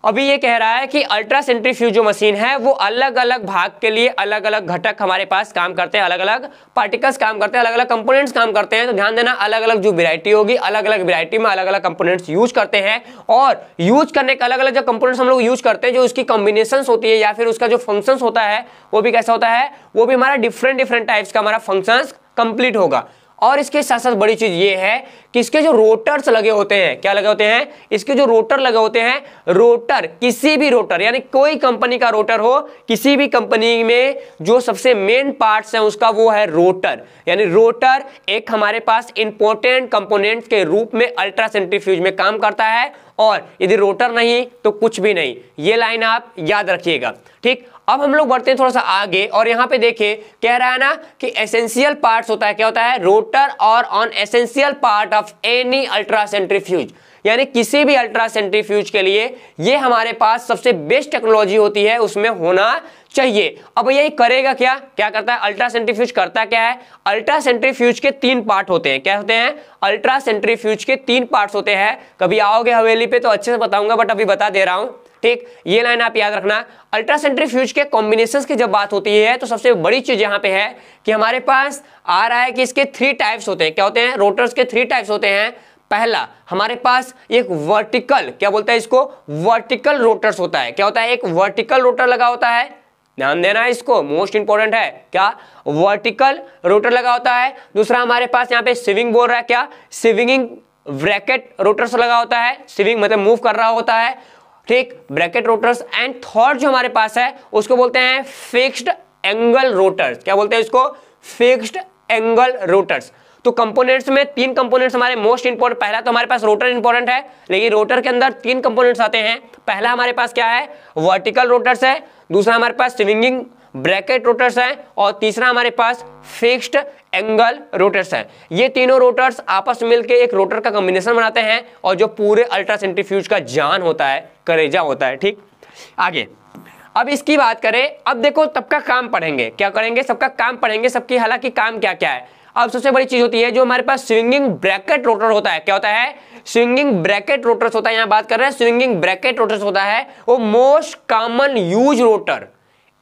अभी ये कह रहा है कि अल्ट्रा सेंट्रीफ्यूज जो मशीन है वो अलग अलग भाग के लिए अलग अलग घटक हमारे पास काम करते हैं, अलग अलग पार्टिकल्स काम करते हैं, अलग अलग कंपोनेंट्स काम करते हैं। तो ध्यान देना, अलग अलग जो वैरायटी होगी, अलग अलग वैरायटी में अलग अलग कंपोनेंट्स यूज करते हैं। और यूज करने के अलग अलग जो कंपोनेंट्स हम लोग यूज करते हैं, जो उसकी कॉम्बिनेशन होती है या फिर उसका जो फंक्शन होता है वो भी कैसा होता है, वो भी हमारा डिफरेंट टाइप्स का हमारा फंक्शन कंप्लीट होगा। और इसके साथ साथ बड़ी चीज ये है कि इसके जो रोटर्स लगे होते हैं, क्या लगे होते हैं, इसके जो रोटर लगे होते हैं, रोटर किसी भी रोटर यानी कोई कंपनी का रोटर हो, किसी भी कंपनी में जो सबसे मेन पार्ट्स हैं उसका वो है रोटर। यानी रोटर एक हमारे पास इंपॉर्टेंट कंपोनेंट्स के रूप में अल्ट्रा सेंट्रीफ्यूज में काम करता है, और यदि रोटर नहीं तो कुछ भी नहीं। ये लाइन आप याद रखिएगा। ठीक, अब हम लोग बढ़ते हैं थोड़ा सा आगे, और यहाँ पे देखिए कह रहा है ना कि एसेंशियल पार्ट्स होता है, क्या होता है, रोटर और on essential part of any ultra centrifuge. यानी किसी भी अल्ट्रा सेंट्रीफ्यूज के लिए ये हमारे पास सबसे बेस्ट टेक्नोलॉजी होती है, उसमें होना चाहिए। अब यही करेगा क्या, क्या करता है अल्ट्रा सेंट्रीफ्यूज, करता क्या है, अल्ट्रा सेंट्रीफ्यूज के 3 पार्ट होते हैं। क्या होते हैं, अल्ट्रा सेंट्रीफ्यूज के 3 पार्ट्स होते हैं। कभी आओगे हवेली पे तो अच्छे से बताऊंगा, बट अभी बता दे रहा हूं। ठीक, ये लाइन आप याद रखना। अल्ट्रा सेंट्रीफ्यूज के कॉम्बिनेशंस की जब बात होती है तो सबसे बड़ी चीज यहां पे है कि हमारे पास आ रहा है कि इसके 3 टाइप्स होते हैं। क्या होते हैं, रोटर्स के 3 टाइप्स होते हैं। पहला हमारे पास एक वर्टिकल, क्या बोलते हैं इसको, वर्टिकल रोटर्स होता है। क्या होता है, एक वर्टिकल रोटर लगा होता है, ध्यान देना इसको, मोस्ट इंपॉर्टेंट है, क्या, वर्टिकल रोटर लगा होता है। दूसरा हमारे पास यहाँ पे स्विंग बोल रहा है, क्या, स्विंगिंग ब्रैकेट रोटर्स लगा होता है, स्विंग मतलब मूव कर रहा होता है, ठीक, ब्रैकेट रोटर्स। एंड थर्ड जो हमारे पास है उसको बोलते हैं फिक्स्ड एंगल रोटर्स। क्या बोलते हैं इसको, फिक्स्ड एंगल रोटर्स। तो कंपोनेंट्स में 3 कंपोनेंट्स हमारे मोस्ट इंपोर्टेंट, पहला तो हमारे पास रोटर इंपॉर्टेंट है, लेकिन रोटर के अंदर 3 कंपोनेंट्स आते हैं। पहला हमारे पास क्या है, वर्टिकल रोटर्स है, दूसरा हमारे पास स्विंगिंग ब्रैकेट रोटर्स है, और तीसरा हमारे पास फिक्स्ड एंगल रोटर्स है। ये तीनों रोटर्स आपस में मिलकर एक रोटर का कॉम्बिनेशन बनाते हैं, और जो पूरे अल्ट्रा सेंट्रीफ्यूज का जान होता है, करेजा होता है। ठीक, आगे अब इसकी बात करें, अब देखो सबका काम पढ़ेंगे, क्या करेंगे, सबका काम पढ़ेंगे, सबकी हालांकि काम क्या क्या है। अब सबसे बड़ी चीज होती है जो हमारे पास स्विंगिंग ब्रैकेट रोटर होता है। क्या होता है, स्विंगिंग ब्रैकेट रोटर्स होता है, यहां बात कर रहे हैं स्विंगिंग ब्रैकेट रोटर्स होता है, वो मोस्ट कॉमन यूज रोटर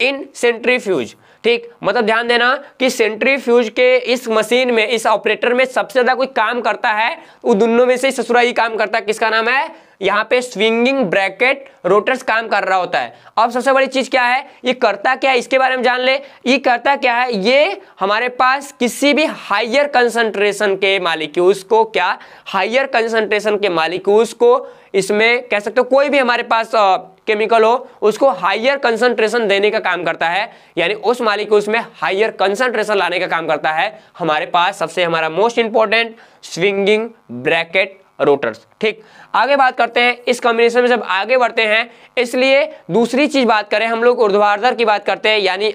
इन सेंट्रीफ्यूज। ठीक, मतलब ध्यान देना कि सेंट्रीफ्यूज के इस मशीन में, इस ऑपरेटर में सबसे ज्यादा कोई काम करता है, वो दोनों में से ससुरा ही काम करता है, किसका नाम है, यहाँ पे स्विंगिंग ब्रैकेट रोटर्स काम कर रहा होता है। अब सबसे बड़ी चीज क्या है, ये करता क्या है, इसके बारे में जान ले। ये करता क्या है, ये हमारे पास किसी भी हायर कंसंट्रेशन के मॉलिक्यूल्स को, क्या, हायर कंसंट्रेशन के मॉलिक्यूल्स को, इसमें कह सकते हो कोई भी हमारे पास केमिकल हो, उसको हायर कंसंट्रेशन देने का काम करता है, यानी उस मॉलिक्यूल्स में हायर कंसंट्रेशन लाने का काम करता है हमारे पास सबसे हमारा most important swinging bracket rotors. ठीक, आगे बात करते हैं इस कॉम्बिनेशन में, जब आगे बढ़ते हैं, इसलिए दूसरी चीज बात करें, हम लोग ऊर्ध्वाधर की बात करते हैं, यानी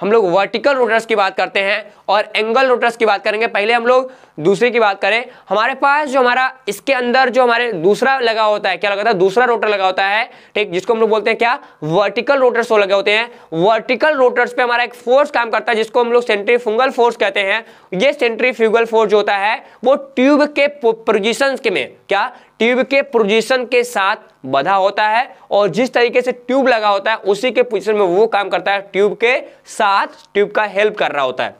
हम लोग वर्टिकल रोटर्स की बात करते हैं और एंगल रोटर्स की बात करेंगे। पहले हम लोग दूसरी की बात करें, हमारे पास जो हमारा इसके अंदर जो हमारे दूसरा लगा होता है, क्या लगा होता है, दूसरा रोटर लगा होता है, ठीक, जिसको हम लोग बोलते हैं क्या, वर्टिकल रोटर्स लगे होते हैं। वर्टिकल रोटर्स पे हमारा एक फोर्स काम करता है जिसको हम लोग सेंट्रीफ्यूगल फोर्स कहते हैं। ये सेंट्रीफ्यूगल फोर्स जो होता है वो ट्यूब के पोजीशन में, क्या, ट्यूब के पोजीशन के साथ बधा होता है, और जिस तरीके से ट्यूब लगा होता है उसी के पोजीशन में वो काम करता है, ट्यूब के साथ ट्यूब का हेल्प कर रहा होता है।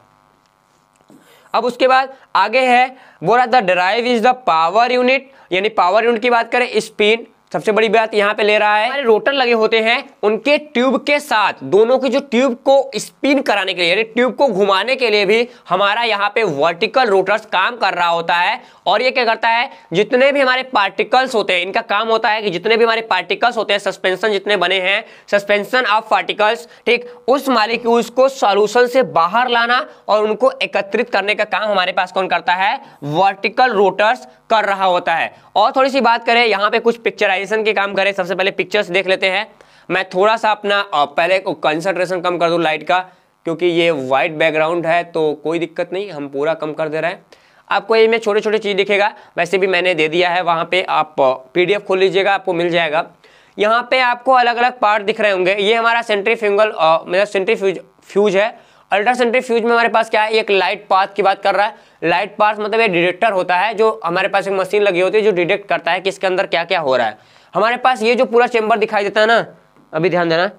अब उसके बाद आगे है बोला the drive is the power unit, यानी पावर यूनिट की बात करें स्पिन, सबसे बड़ी बात यहाँ पे ले रहा है हमारे रोटर लगे होते हैं उनके ट्यूब के साथ, दोनों की जो ट्यूब को स्पिन कराने के लिए यानी ट्यूब को घुमाने के लिए भी हमारा यहाँ पे वर्टिकल रोटर्स काम कर रहा होता है। और ये क्या करता है, जितने भी हमारे पार्टिकल्स होते हैं, इनका काम होता है कि जितने भी हमारे पार्टिकल्स होते हैं, सस्पेंशन जितने बने हैं, सस्पेंशन ऑफ पार्टिकल्स, ठीक, उस मॉलिक्यूल्स को सॉल्यूशन से बाहर लाना और उनको एकत्रित करने का काम हमारे पास कौन करता है, वर्टिकल रोटर्स कर रहा होता है। और थोड़ी सी बात करें यहाँ पे कुछ पिक्चराइजेशन के काम करें, सबसे पहले पिक्चर्स देख लेते हैं। मैं थोड़ा सा अपना पहले कंसंट्रेशन कम कर दूं लाइट का, क्योंकि ये वाइट बैकग्राउंड है तो कोई दिक्कत नहीं, हम पूरा कम कर दे रहे हैं। आपको ये में छोटे छोटे चीज दिखेगा, वैसे भी मैंने दे दिया है वहां पे, आप PDF खोल लीजिएगा आपको मिल जाएगा। यहाँ पे आपको अलग अलग पार्ट दिख रहे होंगे। ये हमारा सेंट्रीफ्यूगल मतलब सेंट्रीफ्यूज है। अल्ट्रा सेंट्रीफ्यूज में हमारे पास क्या है, एक लाइट पाथ की बात कर रहा है। लाइट पाथ मतलब ये डिटेक्टर होता है, जो हमारे पास एक मशीन लगी होती है जो डिटेक्ट करता है कि इसके अंदर क्या क्या हो रहा है। हमारे पास ये जो पूरा चेंबर दिखाई देता है ना, अभी ध्यान देना,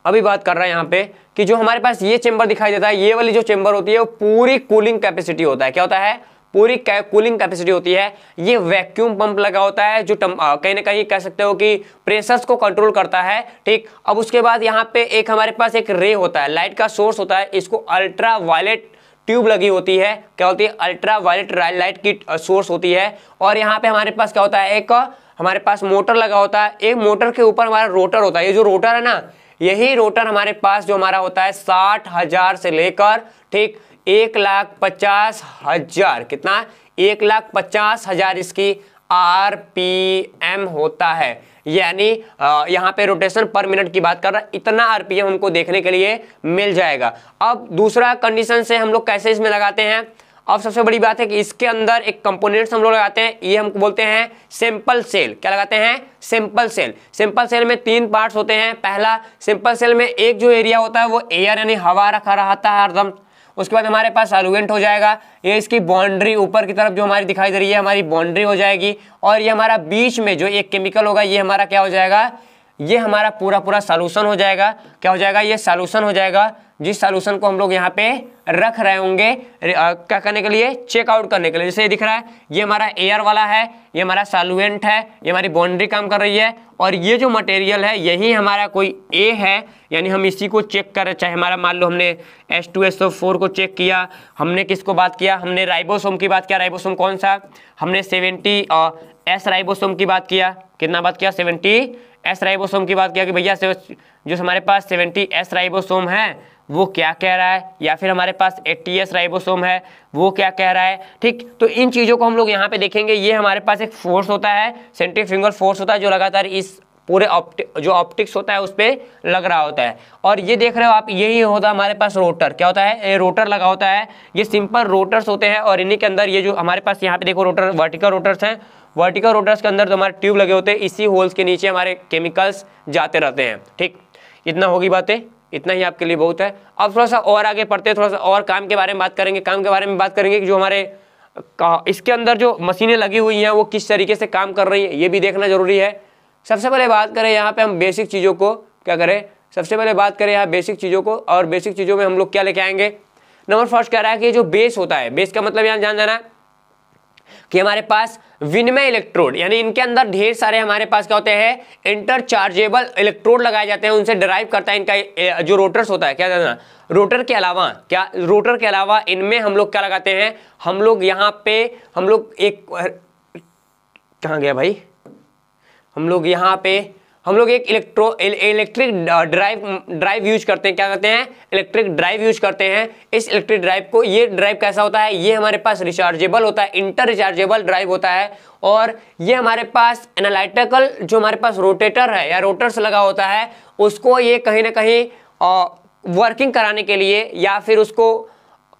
अभी बात कर रहा है यहाँ पे कि जो हमारे पास ये चेंबर दिखाई देता है, ये वाली जो चेंबर होती है वो पूरी कूलिंग कैपेसिटी होता है। क्या होता है, पूरी कूलिंग कैपेसिटी होती है। ये वैक्यूम पंप लगा होता है जो कहीं ना कहीं कह सकते हो कि प्रेशर्स को कंट्रोल करता है, ठीक। अब उसके बाद यहाँ पे एक हमारे पास एक रे होता है, लाइट का सोर्स होता है, इसको अल्ट्रा वायलेट ट्यूब लगी होती है। क्या होती है, अल्ट्रा वायलेट लाइट की सोर्स होती है। और यहाँ पे हमारे पास क्या होता है, एक हमारे पास मोटर लगा होता है। एक मोटर के ऊपर हमारा रोटर होता है। ये जो रोटर है ना, यही रोटर हमारे पास जो हमारा होता है 60,000 से लेकर, ठीक, 1,50,000, कितना, 1,50,000 इसकी RPM होता है। यानी यहाँ पे रोटेशन पर मिनट की बात कर रहा है, इतना RPM हमको देखने के लिए मिल जाएगा। अब दूसरा कंडीशन से हम लोग कैसे इसमें लगाते हैं, अब सबसे बड़ी बात है कि इसके अंदर एक कंपोनेंट्स हम लोग लगाते हैं, ये हम बोलते हैं सिंपल सेल। क्या लगाते हैं, सिंपल सेल। सिंपल सेल में 3 पार्ट्स होते हैं। पहला, सिंपल सेल में एक जो एरिया होता है वो एयर यानी हवा रखा रहता है हरदम। उसके बाद हमारे पास सॉल्वेंट हो जाएगा, ये इसकी बाउंड्री ऊपर की तरफ जो हमारी दिखाई दे रही है हमारी बाउंड्री हो जाएगी। और ये हमारा बीच में जो एक केमिकल होगा ये हमारा क्या हो जाएगा, ये हमारा पूरा सॉल्यूशन हो जाएगा। क्या हो जाएगा, ये सॉल्यूशन हो जाएगा, जिस सॉल्यूशन को हम लोग यहाँ पे रख रहे होंगे क्या करने के लिए, चेकआउट करने के लिए। जैसे ये दिख रहा है, ये हमारा एयर वाला है, ये हमारा सॉल्वेंट है, ये हमारी बाउंड्री काम कर रही है। और ये जो मटेरियल है यही हमारा कोई A है, यानी हम इसी को चेक करें। चाहे हमारा मान लो हमने H2SO4 को चेक किया, हमने किसको बात किया, हमने राइबोसोम की बात किया। राइबोसोम कौन सा, हमने 70S राइबोसोम की बात किया। कितना बात किया, 70S राइबोसोम की बात किया कि भैया जो हमारे पास 70S राइबोसोम है वो क्या कह रहा है, या फिर हमारे पास 80S राइबोसोम है वो क्या कह रहा है, ठीक। तो इन चीज़ों को हम लोग यहाँ पे देखेंगे। ये हमारे पास एक फोर्स होता है, सेंट्रीफ्यूगल फोर्स होता है, जो लगातार इस पूरे जो ऑप्टिक्स होता है उस पर लग रहा होता है। और ये देख रहे हो आप, यही होता है हमारे पास रोटर। क्या होता है, ये रोटर लगा होता है। ये सिंपल रोटर्स होते हैं और इन्हीं के अंदर ये जो हमारे पास यहाँ पे देखो रोटर, वर्टिकल रोटर्स हैं। वर्टिकल रोटर्स के अंदर जो हमारे ट्यूब लगे होते हैं, इसी होल्स के नीचे हमारे केमिकल्स जाते रहते हैं, ठीक। इतना होगी बातें, इतना ही आपके लिए बहुत है। अब थोड़ा सा और आगे पढ़ते हैं, थोड़ा सा और काम के बारे में बात करेंगे। काम के बारे में बात करेंगे कि जो हमारे इसके अंदर जो मशीनें लगी हुई हैं वो किस तरीके से काम कर रही हैं, ये भी देखना जरूरी है। सबसे पहले बात करें यहाँ पे हम बेसिक चीज़ों को, क्या करें, सबसे पहले बात करें यहाँ बेसिक चीज़ों को। और बेसिक चीज़ों में हम लोग क्या लेके आएंगे, नंबर फर्स्ट कह रहा है कि जो बेस होता है, बेस का मतलब यहाँ जान जाना है कि हमारे पास विनिमय इलेक्ट्रोड, यानी इनके अंदर ढेर सारे हमारे पास क्या होते हैं, इंटरचार्जेबल इलेक्ट्रोड लगाए जाते हैं, उनसे डिराइव करता है इनका जो रोटर्स होता है। क्या जाना, रोटर के अलावा क्या, रोटर के अलावा इनमें हम लोग क्या लगाते हैं, हम लोग यहाँ पे हम लोग एक, कहाँ गया भाई, हम लोग यहाँ पे एक इलेक्ट्रिक ड्राइव यूज करते हैं। क्या करते हैं, इलेक्ट्रिक ड्राइव यूज करते हैं। इस इलेक्ट्रिक ड्राइव को, ये ड्राइव कैसा होता है, ये हमारे पास रिचार्जेबल होता है, इंटर रिचार्जेबल ड्राइव होता है। और ये हमारे पास एनालिटिकल जो हमारे पास रोटेटर है या रोटर्स लगा होता है, उसको ये कहीं ना कहीं वर्किंग कराने के लिए या फिर उसको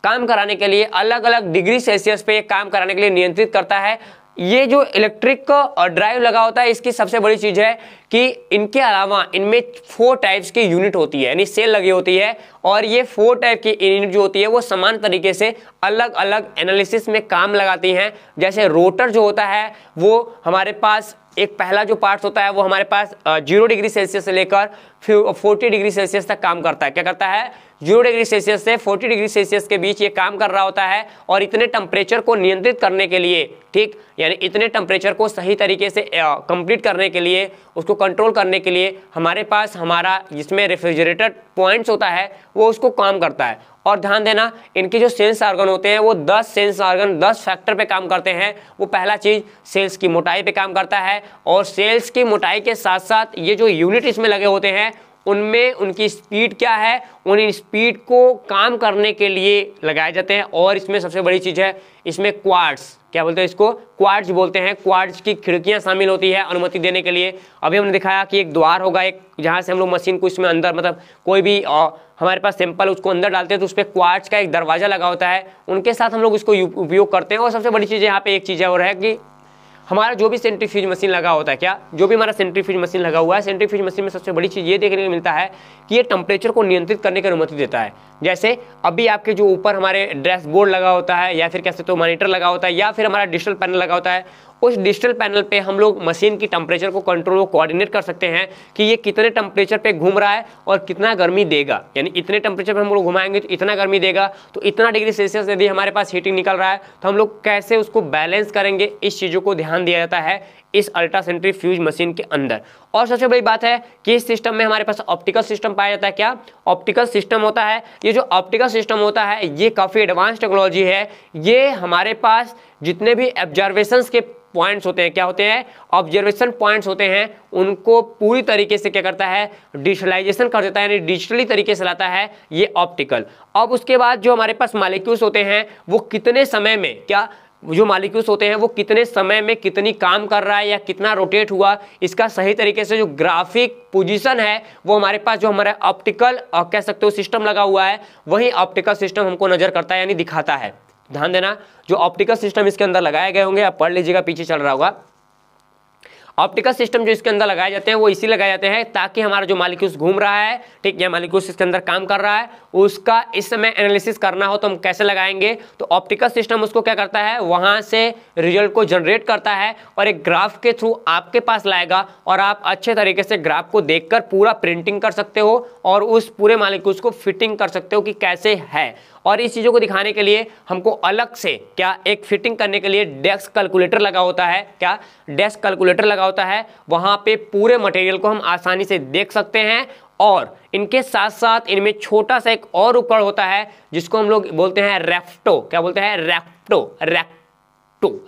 काम कराने के लिए अलग अलग डिग्री सेल्सियस पे काम कराने के लिए नियंत्रित करता है। ये जो इलेक्ट्रिक ड्राइव लगा होता है, इसकी सबसे बड़ी चीज है कि इनके अलावा इनमें 4 टाइप्स की यूनिट होती है, यानी सेल लगी होती है। और ये 4 टाइप की यूनिट जो होती है वो समान तरीके से अलग अलग एनालिसिस में काम लगाती हैं। जैसे रोटर जो होता है वो हमारे पास एक पहला जो पार्ट होता है वो हमारे पास 0 डिग्री सेल्सियस से लेकर 40 डिग्री सेल्सियस तक काम करता है। क्या करता है? 0 डिग्री सेल्सियस से 40 डिग्री सेल्सियस के बीच ये काम कर रहा होता है और इतने टेम्परेचर को नियंत्रित करने के लिए, ठीक, यानी इतने टेम्परेचर को सही तरीके से कंप्लीट करने के लिए, उसको कंट्रोल करने के लिए हमारे पास हमारा जिसमें रेफ्रिजरेटर पॉइंट्स होता है वो उसको काम करता है। और ध्यान देना, इनके जो सेंस ऑर्गन होते हैं वो 10 सेंस ऑर्गन 10 फैक्टर पे काम करते हैं। वो पहला चीज सेल्स की मोटाई पे काम करता है और सेल्स की मोटाई के साथ साथ ये जो यूनिट इसमें लगे होते हैं उनमें उनकी स्पीड क्या है, उन स्पीड को काम करने के लिए लगाए जाते हैं। और इसमें सबसे बड़ी चीज है, इसमें क्वार्ट्स, क्या बोलते हैं इसको? क्वार्ट्स बोलते हैं। क्वार्ट्स की खिड़कियां शामिल होती है अनुमति देने के लिए। अभी हमने दिखाया कि एक द्वार होगा, एक जहां से हम लोग मशीन को इसमें अंदर, मतलब कोई भी हमारे पास सैंपल उसको अंदर डालते हैं तो उस पर क्वार्ट्स का एक दरवाजा लगा होता है, उनके साथ हम लोग इसको उपयोग करते हैं। और सबसे बड़ी चीज़ यहाँ पे एक चीज़ है और है कि हमारा जो भी सेंट्रीफ्यूज मशीन लगा होता है, क्या जो भी हमारा सेंट्रीफ्यूज मशीन लगा हुआ है, सेंट्रीफ्यूज मशीन में सबसे बड़ी चीज़ ये देखने को मिलता है कि ये टेम्परेचर को नियंत्रित करने की अनुमति देता है। जैसे अभी आपके जो ऊपर हमारे डैशबोर्ड लगा होता है या फिर कैसे तो मॉनिटर लगा होता है या फिर हमारा डिजिटल पैनल लगा होता है, उस डिजिटल पैनल पे हम लोग मशीन की टेम्परेचर को कंट्रोल कोऑर्डिनेट कर सकते हैं कि ये कितने टेम्परेचर पे घूम रहा है और कितना गर्मी देगा। यानी इतने टेम्परेचर पे हम लोग घुमाएंगे तो इतना गर्मी देगा, तो इतना डिग्री सेल्सियस यदि हमारे पास हीटिंग निकल रहा है तो हम लोग कैसे उसको बैलेंस करेंगे, इस चीज़ों को ध्यान दिया जाता है इस अल्ट्रा सेंट्रीफ्यूज मशीन के अंदर। और सबसे बड़ी बात है कि इस सिस्टम में हमारे पास ऑप्टिकल सिस्टम पाया जाता है। क्या ऑप्टिकल सिस्टम होता है? ये जो ऑप्टिकल सिस्टम होता है ये काफ़ी एडवांस टेक्नोलॉजी है। ये हमारे पास जितने भी ऑब्जर्वेशंस के पॉइंट्स होते हैं, क्या होते हैं? ऑब्जर्वेशन पॉइंट्स होते हैं, उनको पूरी तरीके से क्या करता है? डिजिटलाइजेशन कर देता है, यानी डिजिटली तरीके से लाता है ये ऑप्टिकल। अब उसके बाद जो हमारे पास मॉलिक्यूल्स होते हैं वो कितने समय में, क्या जो मॉलिक्यूल्स होते हैं वो कितने समय में कितनी काम कर रहा है या कितना रोटेट हुआ, इसका सही तरीके से जो ग्राफिक पोजीशन है वो हमारे पास जो हमारा ऑप्टिकल कह सकते हो सिस्टम लगा हुआ है, वही ऑप्टिकल सिस्टम हमको नजर करता है, यानी दिखाता है। ध्यान देना, जो ऑप्टिकल सिस्टम इसके अंदर लगाए गए होंगे, आप पढ़ लीजिएगा, पीछे चल रहा होगा। ऑप्टिकल सिस्टम जो इसके अंदर लगाए जाते हैं वो इसी लगाए जाते हैं ताकि हमारा जो मॉलिक्यूल्स घूम रहा है, ठीक, या मॉलिक्यूल्स इसके अंदर काम कर रहा है, उसका इस समय एनालिसिस करना हो तो हम कैसे लगाएंगे? तो ऑप्टिकल सिस्टम उसको क्या करता है? वहां से रिजल्ट को जनरेट करता है और एक ग्राफ के थ्रू आपके पास लाएगा और आप अच्छे तरीके से ग्राफ को देखकर पूरा प्रिंटिंग कर सकते हो और उस पूरे मॉलिक्यूल्स को फिटिंग कर सकते हो कि कैसे है। और इस चीज़ों को दिखाने के लिए हमको अलग से क्या एक फिटिंग करने के लिए डेस्क कैलकुलेटर लगा होता है। क्या डेस्क कैलकुलेटर लगा होता है? वहाँ पे पूरे मटेरियल को हम आसानी से देख सकते हैं। और इनके साथ साथ इनमें छोटा सा एक और उपकरण होता है जिसको हम लोग बोलते हैं रेक्टो। क्या बोलते हैं?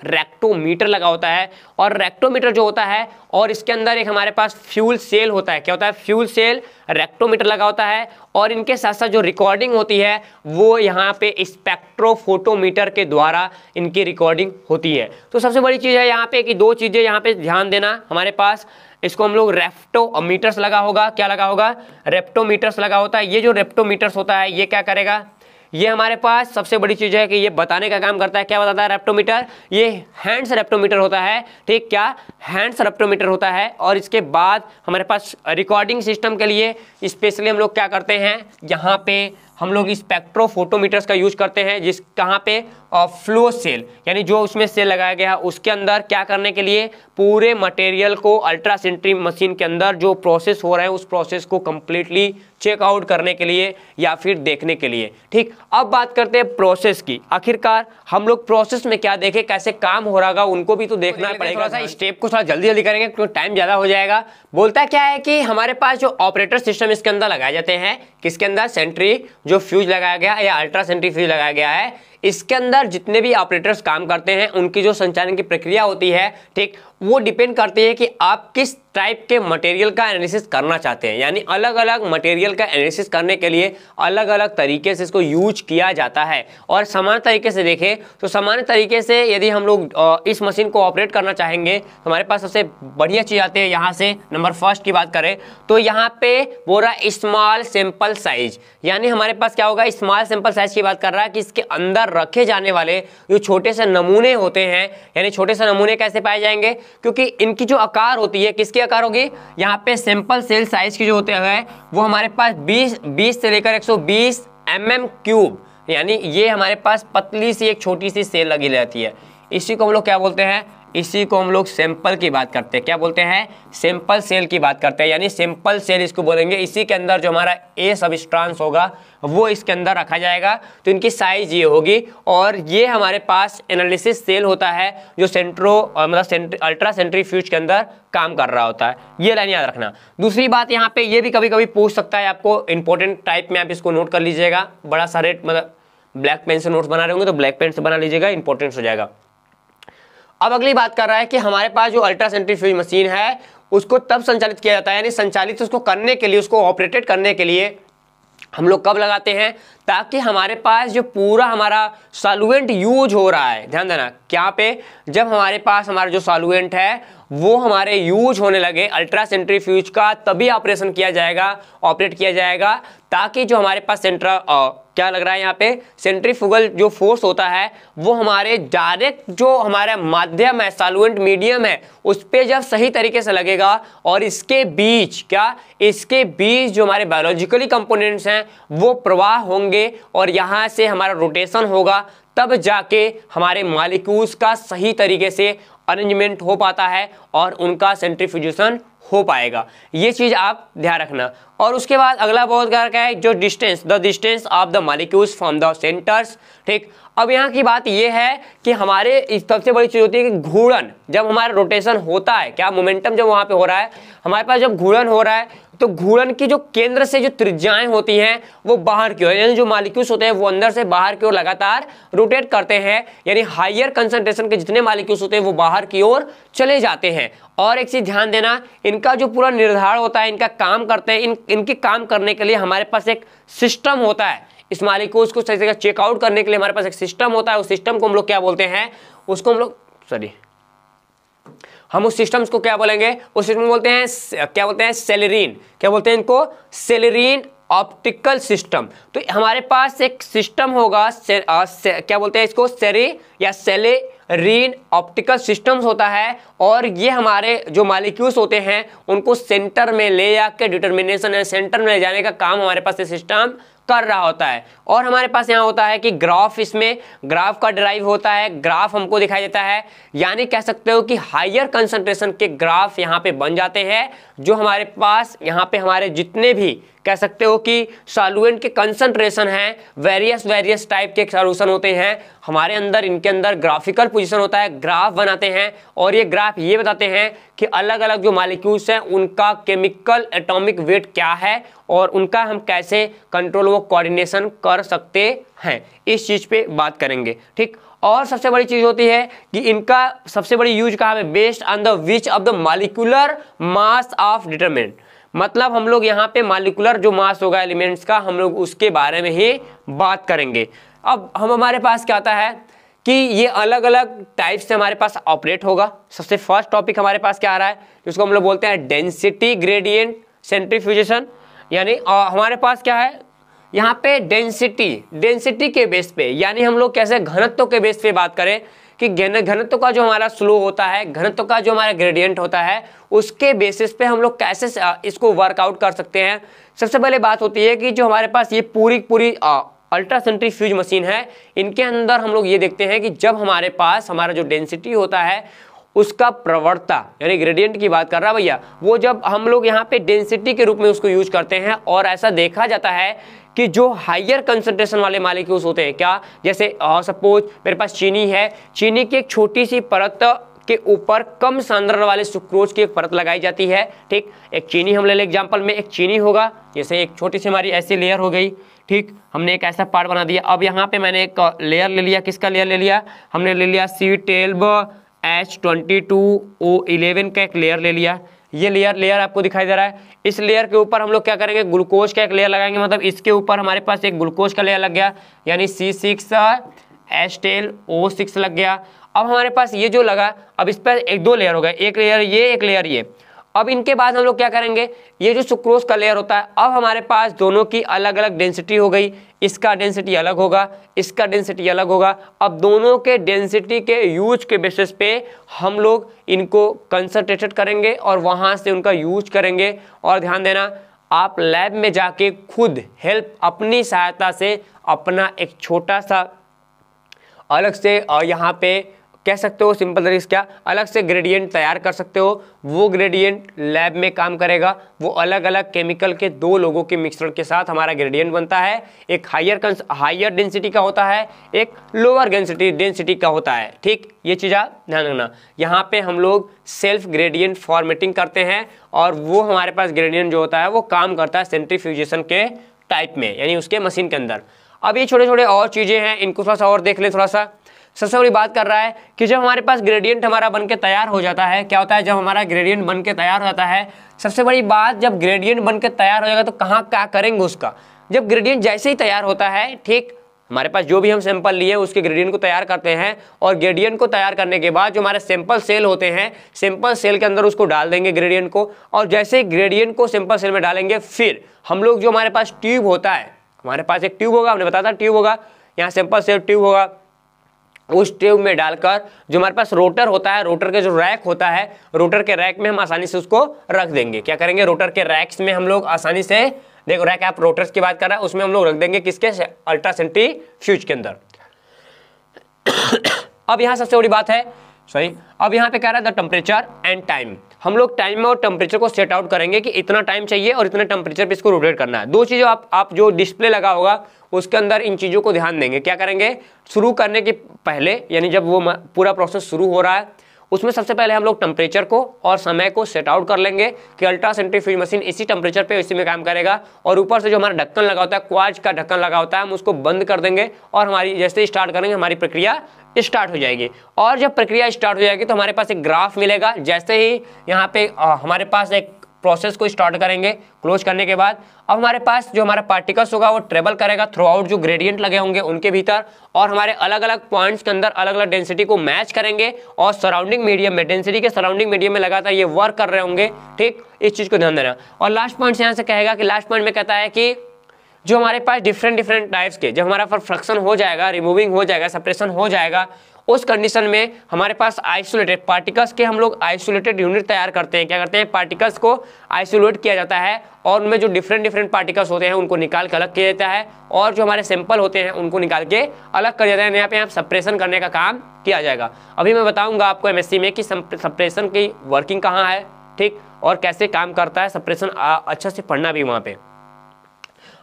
रेक्टोमीटर लगा होता है। और रेक्टोमीटर जो होता है और इसके अंदर एक हमारे पास फ्यूल सेल होता है। क्या होता है? फ्यूल सेल, रेक्टोमीटर लगा होता है। और इनके साथ साथ जो रिकॉर्डिंग होती है वो यहाँ पे स्पेक्ट्रोफोटोमीटर के द्वारा इनकी रिकॉर्डिंग होती है। तो सबसे बड़ी चीज़ है यहाँ पे कि दो चीज़ें यहाँ पे ध्यान देना, हमारे पास इसको हम लोग रेफ्टोमीटर्स लगा होगा। क्या लगा होगा? रेप्टोमीटर्स लगा होता है। ये जो रेप्टोमीटर्स होता है ये क्या करेगा? ये हमारे पास सबसे बड़ी चीज़ है कि ये बताने का काम करता है। क्या बताता है रेप्टोमीटर? ये हैंड्स रेप्टोमीटर होता है, ठीक, क्या हैंड्स रेप्टोमीटर होता है। और इसके बाद हमारे पास रिकॉर्डिंग सिस्टम के लिए स्पेशली हम लोग क्या करते हैं, यहाँ पे हम लोग स्पेक्ट्रोफोटोमीटर्स का यूज करते हैं, जिस कहाँ पे फ्लो सेल, यानी जो उसमें सेल लगाया गया है उसके अंदर क्या करने के लिए? पूरे मटेरियल को अल्ट्रा सेंट्री मशीन के अंदर जो प्रोसेस हो रहा है उस प्रोसेस को कंप्लीटली चेकआउट करने के लिए या फिर देखने के लिए। ठीक, अब बात करते हैं प्रोसेस की। आखिरकार हम लोग प्रोसेस में क्या देखें, कैसे काम हो रहा उनको भी तो देखना पड़ेगा। थोड़ा सा स्टेप को थोड़ा जल्दी जल्दी करेंगे क्योंकि टाइम ज़्यादा हो जाएगा। बोलता क्या है कि हमारे पास जो ऑपरेटर सिस्टम इसके अंदर लगाए जाते हैं, किसके अंदर? सेंट्री जो फ्यूज लगाया गया या अल्ट्रा सेंट्री फ्यूज लगाया गया है, इसके अंदर जितने भी ऑपरेटर्स काम करते हैं उनकी जो संचालन की प्रक्रिया होती है, ठीक, वो डिपेंड करती है कि आप किस टाइप के मटेरियल का एनालिसिस करना चाहते हैं। यानी अलग अलग मटेरियल का एनालिसिस करने के लिए अलग अलग तरीके से इसको यूज किया जाता है। और समान तरीके से देखें तो सामान्य तरीके से यदि हम लोग इस मशीन को ऑपरेट करना चाहेंगे तो हमारे पास सबसे बढ़िया चीज़ आती है। यहाँ से नंबर फर्स्ट की बात करें तो यहाँ पे बोल रहा स्मॉल सैंपल साइज, यानी हमारे पास क्या होगा? स्मॉल सैंपल साइज की बात कर रहा है कि इसके अंदर रखे जाने वाले जो छोटे से नमूने होते हैं, यानी छोटे से नमूने कैसे पाए जाएंगे? क्योंकि इनकी जो आकार होती है, किसकी आकार होगी? यहाँ पे सैंपल सेल साइज की जो होते हैं वो हमारे पास 20 से लेकर 120 mm क्यूब, यानी ये हमारे पास पतली सी एक छोटी सी सेल लगी रहती है। इसी को हम लोग क्या बोलते हैं? इसी को हम लोग सैंपल की बात करते हैं, क्या बोलते हैं, सैंपल सेल की बात करते हैं, यानी सैंपल सेल इसको बोलेंगे। इसी के अंदर जो हमारा ए सबस्ट्रांस होगा वो इसके अंदर रखा जाएगा, तो इनकी साइज ये होगी। और ये हमारे पास एनालिसिस सेल होता है जो मतलब अल्ट्रा सेंट्रीफ्यूज के अंदर काम कर रहा होता है। ये लाइन याद रखना। दूसरी बात यहाँ पे ये भी कभी कभी पूछ सकता है आपको, इंपॉर्टेंट टाइप में आप इसको नोट कर लीजिएगा। बड़ा सा रेट मतलब ब्लैक पेन से नोट्स बना रहे होंगे तो ब्लैक पेन से बना लीजिएगा, इंपॉर्टेंट हो जाएगा। अब अगली बात कर रहा है कि हमारे पास जो अल्ट्रा सेंट्रीफ्यूज मशीन है उसको तब संचालित किया जाता है, यानी संचालित उसको करने के लिए, उसको ऑपरेटेड करने के लिए हम लोग कब लगाते हैं, ताकि हमारे पास जो पूरा हमारा सॉल्वेंट यूज हो रहा है, ध्यान देना क्या पे, जब हमारे पास हमारा जो सॉल्वेंट है वो हमारे यूज होने लगे अल्ट्रा सेंट्रीफ्यूज का, तभी ऑपरेशन किया जाएगा, ऑपरेट किया जाएगा, ताकि जो हमारे पास क्या लग रहा है यहाँ पे, सेंट्रीफ्यूगल जो फोर्स होता है वो हमारे डायरेक्ट जो हमारा माध्यम है, सॉल्वेंट मीडियम है, उस पर जब सही तरीके से लगेगा और इसके बीच इसके बीच जो हमारे बायोलॉजिकली कंपोनेंट्स हैं वो प्रवाह होंगे और यहाँ से हमारा रोटेशन होगा, तब जाके हमारे मॉलिक्यूल्स का सही तरीके से अरेंजमेंट हो पाता है और उनका सेंट्रीफ्यूजेशन हो पाएगा। ये चीज आप ध्यान रखना। और उसके बाद अगला बहुत क्या है, जो the distance of the molecules from the centres. ठीक, अब यहाँ की बात ये है कि हमारे सबसे बड़ी चीज होती है कि घूर्णन, जब हमारा रोटेशन होता है, क्या मोमेंटम जब वहां पे हो रहा है, हमारे पास जब घूर्णन हो रहा है तो घूर्णन की जो केंद्र से जो त्रिज्याएं होती हैं वो बाहर की ओर, यानी जो मॉलिक्यूल्स होते हैं वो अंदर से बाहर की ओर लगातार रोटेट करते हैं, यानी हायर कंसंट्रेशन के जितने मॉलिक्यूल्स होते हैं वो बाहर की ओर चले जाते हैं। और एक चीज ध्यान देना, इनका जो पूरा निर्धारण होता है, इनका काम करते हैं, इनके काम करने के लिए हमारे पास एक सिस्टम होता है। इस मॉलिक्यूल्स को सही से चेकआउट करने के लिए हमारे पास एक सिस्टम होता है। उस सिस्टम को हम लोग क्या बोलते हैं, उसको हम लोग हम उस सिस्टम्स को क्या बोलेंगे, उस सिस्टम बोलते हैं, क्या बोलते हैं, सेलेरीन। क्या बोलते हैं इनको, सेलेरीन ऑप्टिकल सिस्टम। तो हमारे पास एक सिस्टम होगा, क्या बोलते हैं इसको, सेलेरीन ऑप्टिकल सिस्टम्स होता है। और ये हमारे जो मॉलिक्यूल्स होते हैं उनको सेंटर में ले जाकर डिटर्मिनेशन है, सेंटर में ले जाने का काम हमारे पास ये सिस्टम कर रहा होता है। और हमारे पास यहाँ होता है कि ग्राफ, इसमें ग्राफ का ड्राइव होता है, ग्राफ हमको दिखाई देता है, यानी कह सकते हो कि हायर कंसंट्रेशन के ग्राफ यहाँ पे बन जाते हैं, जो हमारे पास यहाँ पे हमारे जितने भी कह सकते हो कि सॉल्वेंट के कंसंट्रेशन हैं, वेरियस टाइप के सॉल्यूशन होते हैं हमारे अंदर, इनके अंदर ग्राफिकल पोजीशन होता है, ग्राफ बनाते हैं। और ये ग्राफ ये बताते हैं कि अलग अलग जो मॉलिक्यूल्स हैं उनका केमिकल एटॉमिक वेट क्या है और उनका हम कैसे कंट्रोल वो कोऑर्डिनेशन कर सकते हैं, इस चीज पे बात करेंगे। ठीक, और सबसे बड़ी चीज होती है कि इनका सबसे बड़ी यूज कहाँ है, based on the which of the molecular mass of determinant. मतलब हम लोग यहाँ पे मॉलिक्यूलर जो मास होगा एलिमेंट्स का, हम लोग उसके बारे में ही बात करेंगे। अब हमारे पास क्या आता है कि ये अलग अलग टाइप से हमारे पास ऑपरेट होगा। सबसे फर्स्ट टॉपिक हमारे पास क्या आ रहा है, जिसको हम लोग बोलते हैं डेंसिटी ग्रेडियंट सेंट्रीफ्यूजेशन। यानी हमारे पास क्या है यहाँ पे, डेंसिटी के बेस पे, यानी हम लोग कैसे घनत्व के बेस पे बात करें कि घनत्व का जो हमारा स्लो होता है, घनत्व का जो हमारा ग्रेडियंट होता है, उसके बेसिस पे हम लोग कैसे इसको वर्कआउट कर सकते हैं। सबसे पहले बात होती है कि जो हमारे पास ये पूरी अल्ट्रा सेंट्रीफ्यूज मशीन है, इनके अंदर हम लोग ये देखते हैं कि जब हमारे पास हमारा जो डेंसिटी होता है उसका प्रवणता, यानी ग्रेडियंट की बात कर रहा भैया, वो जब हम लोग यहाँ पे डेंसिटी के रूप में उसको यूज करते हैं। और ऐसा देखा जाता है कि जो हायर कंसंट्रेशन वाले मॉलिक्यूल्स होते हैं, क्या जैसे सपोज मेरे पास चीनी है, चीनी की एक छोटी सी परत के ऊपर कम सांद्रता वाले सुक्रोज की एक परत लगाई जाती है। ठीक, एक चीनी हम ले लें एग्जांपल में, एक चीनी होगा, जैसे एक छोटी सी हमारी ऐसी लेयर हो गई। ठीक, हमने एक ऐसा पार्ट बना दिया। अब यहाँ पे मैंने एक लेयर ले लिया, किसका लेयर ले लिया, हमने ले लिया C12H22O11 का एक लेयर ले लिया। ये लेयर आपको दिखाई दे रहा है। इस लेयर के ऊपर हम लोग क्या करेंगे, ग्लूकोज का एक लेयर लगाएंगे, मतलब इसके ऊपर हमारे पास एक ग्लूकोज का लेयर लग गया, यानी C6H12O6 लग गया। अब हमारे पास ये जो लगा, अब इस पर एक दो लेयर हो गए, एक लेयर ये, एक लेयर ये। अब इनके बाद हम लोग क्या करेंगे, ये जो सुक्रोज का लेयर होता है, अब हमारे पास दोनों की अलग अलग डेंसिटी हो गई, इसका डेंसिटी अलग होगा, इसका डेंसिटी अलग होगा। अब दोनों के डेंसिटी के यूज के बेसिस पे हम लोग इनको कंसंट्रेटेड करेंगे और वहां से उनका यूज करेंगे। और ध्यान देना, आप लैब में जाके खुद हेल्प अपनी सहायता से अपना एक छोटा सा अलग से यहाँ पे कह सकते हो सिंपल तरीके से क्या, अलग से ग्रेडियंट तैयार कर सकते हो। वो ग्रेडियंट लैब में काम करेगा, वो अलग अलग केमिकल के दो लोगों के मिश्रण के साथ हमारा ग्रेडियंट बनता है। एक हायर डेंसिटी का होता है, एक लोअर डेंसिटी का होता है। ठीक, ये चीज़ आप ध्यान रखना। यहाँ पे हम लोग सेल्फ ग्रेडियंट फॉर्मेटिंग करते हैं और वो हमारे पास ग्रेडियंट जो होता है वो काम करता है सेंट्रीफ्यूजेशन के टाइप में, यानी उसके मशीन के अंदर। अब ये छोटे छोटे और चीज़ें हैं, इनको थोड़ा सा और देख लें। थोड़ा सा सबसे बड़ी बात कर रहा है कि जब हमारे पास ग्रेडियंट हमारा बन के तैयार हो जाता है, क्या होता है जब हमारा ग्रेडियंट बन के तैयार हो जाता है, सबसे बड़ी बात, जब ग्रेडियंट बन के तैयार हो जाएगा तो कहाँ क्या करेंगे उसका। जब ग्रेडियंट जैसे ही तैयार होता है, ठीक, हमारे पास जो भी हम सैंपल लिए उसके ग्रेडियंट को तैयार करते हैं और ग्रेडियंट को तैयार करने के बाद जो हमारे सैंपल सेल होते हैं, सैंपल सेल के अंदर उसको डाल देंगे ग्रेडियंट को। और जैसे ही ग्रेडियंट को सैंपल सेल में डालेंगे, फिर हम लोग जो हमारे पास ट्यूब होता है, हमारे पास एक ट्यूब होगा, हमने बताया था ट्यूब होगा, यहाँ सैंपल सेल ट्यूब होगा, उस ट्यूब में डालकर जो हमारे पास रोटर होता है, रोटर के जो रैक होता है, रोटर के रैक में हम आसानी से उसको रख देंगे। क्या करेंगे, रोटर के रैक्स में हम लोग आसानी से, देखो रैक आप रोटर्स की बात कर रहा है, उसमें हम लोग रख देंगे किसके, अल्ट्रा सेंट्रीफ्यूज के अंदर। अब यहाँ सबसे बड़ी बात है, सही, अब यहाँ पे कह रहा है द टेम्परेचर एंड टाइम। हम लोग टाइम में और टेम्परेचर को सेट आउट करेंगे कि इतना टाइम चाहिए और इतने टेम्परेचर पे इसको रोटेट करना है। दो चीज़ें आप जो डिस्प्ले लगा होगा उसके अंदर इन चीज़ों को ध्यान देंगे। क्या करेंगे, शुरू करने के पहले, यानी जब वो पूरा प्रोसेस शुरू हो रहा है, उसमें सबसे पहले हम लोग टेम्परेचर को और समय को सेट आउट कर लेंगे कि अल्ट्रा सेंट्रीफ्यूज मशीन इसी टेम्परेचर पे इसी में काम करेगा। और ऊपर से जो हमारा ढक्कन लगा होता है, क्वार्ट्ज का ढक्कन लगा होता है, हम उसको बंद कर देंगे और हमारी जैसे ही स्टार्ट करेंगे हमारी प्रक्रिया स्टार्ट हो जाएगी। और जब प्रक्रिया स्टार्ट हो जाएगी तो हमारे पास एक ग्राफ मिलेगा। जैसे ही यहाँ पे हमारे पास एक प्रोसेस को स्टार्ट करेंगे, क्लोज करने के बाद अब हमारे पास जो हमारा पार्टिकल्स होगा वो ट्रेवल करेगा थ्रू आउट जो ग्रेडियंट लगे होंगे उनके भीतर, और हमारे अलग अलग पॉइंट्स के अंदर अलग अलग डेंसिटी को मैच करेंगे और सराउंडिंग मीडियम में, डेंसिटी के सराउंडिंग मीडियम में लगातार ये वर्क कर रहे होंगे। ठीक, इस चीज़ को ध्यान देना। और लास्ट पॉइंट यहाँ से कहेगा कि लास्ट पॉइंट में कहता है कि जो हमारे पास डिफरेंट टाइप्स के, जब हमारा फ्रैक्शन हो जाएगा, रिमूविंग हो जाएगा, सेपरेशन हो जाएगा, उस कंडीशन में हमारे पास आइसोलेटेड पार्टिकल्स के हम लोग आइसोलेटेड यूनिट तैयार करते हैं। क्या करते हैं, पार्टिकल्स को आइसोलेट किया जाता है और उनमें जो डिफरेंट पार्टिकल्स होते हैं उनको निकाल के अलग किया जाता है और जो हमारे सैंपल होते हैं उनको निकाल के अलग कर जाता है। यहाँ पे सेपरेशन करने का काम किया जाएगा। अभी मैं बताऊँगा आपको एमएससी में कि सेपरेशन की वर्किंग कहाँ है, ठीक, और कैसे काम करता है सेपरेशन, अच्छा से पढ़ना भी वहाँ पे।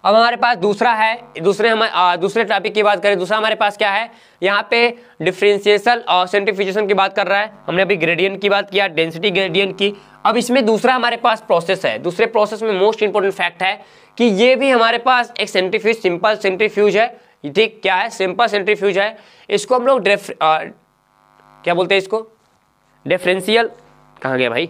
अब हमारे पास दूसरा है, दूसरे टॉपिक की बात करें, दूसरा हमारे पास क्या है, यहाँ पे डिफरेंशियल और सेंट्रीफ्यूजेशन की बात कर रहा है। हमने अभी ग्रेडियंट की बात किया, डेंसिटी ग्रेडियंट की। अब इसमें दूसरा हमारे पास प्रोसेस है। दूसरे प्रोसेस में मोस्ट इंपोर्टेंट फैक्ट है कि ये भी हमारे पास एक सेंट्रीफ्यूज, सिंपल सेंट्रीफ्यूज है। ठीक, क्या है, सिंपल सेंट्रीफ्यूज है। इसको हम लोग क्या बोलते हैं, इसको डिफरेंशियल, कहाँ गया भाई,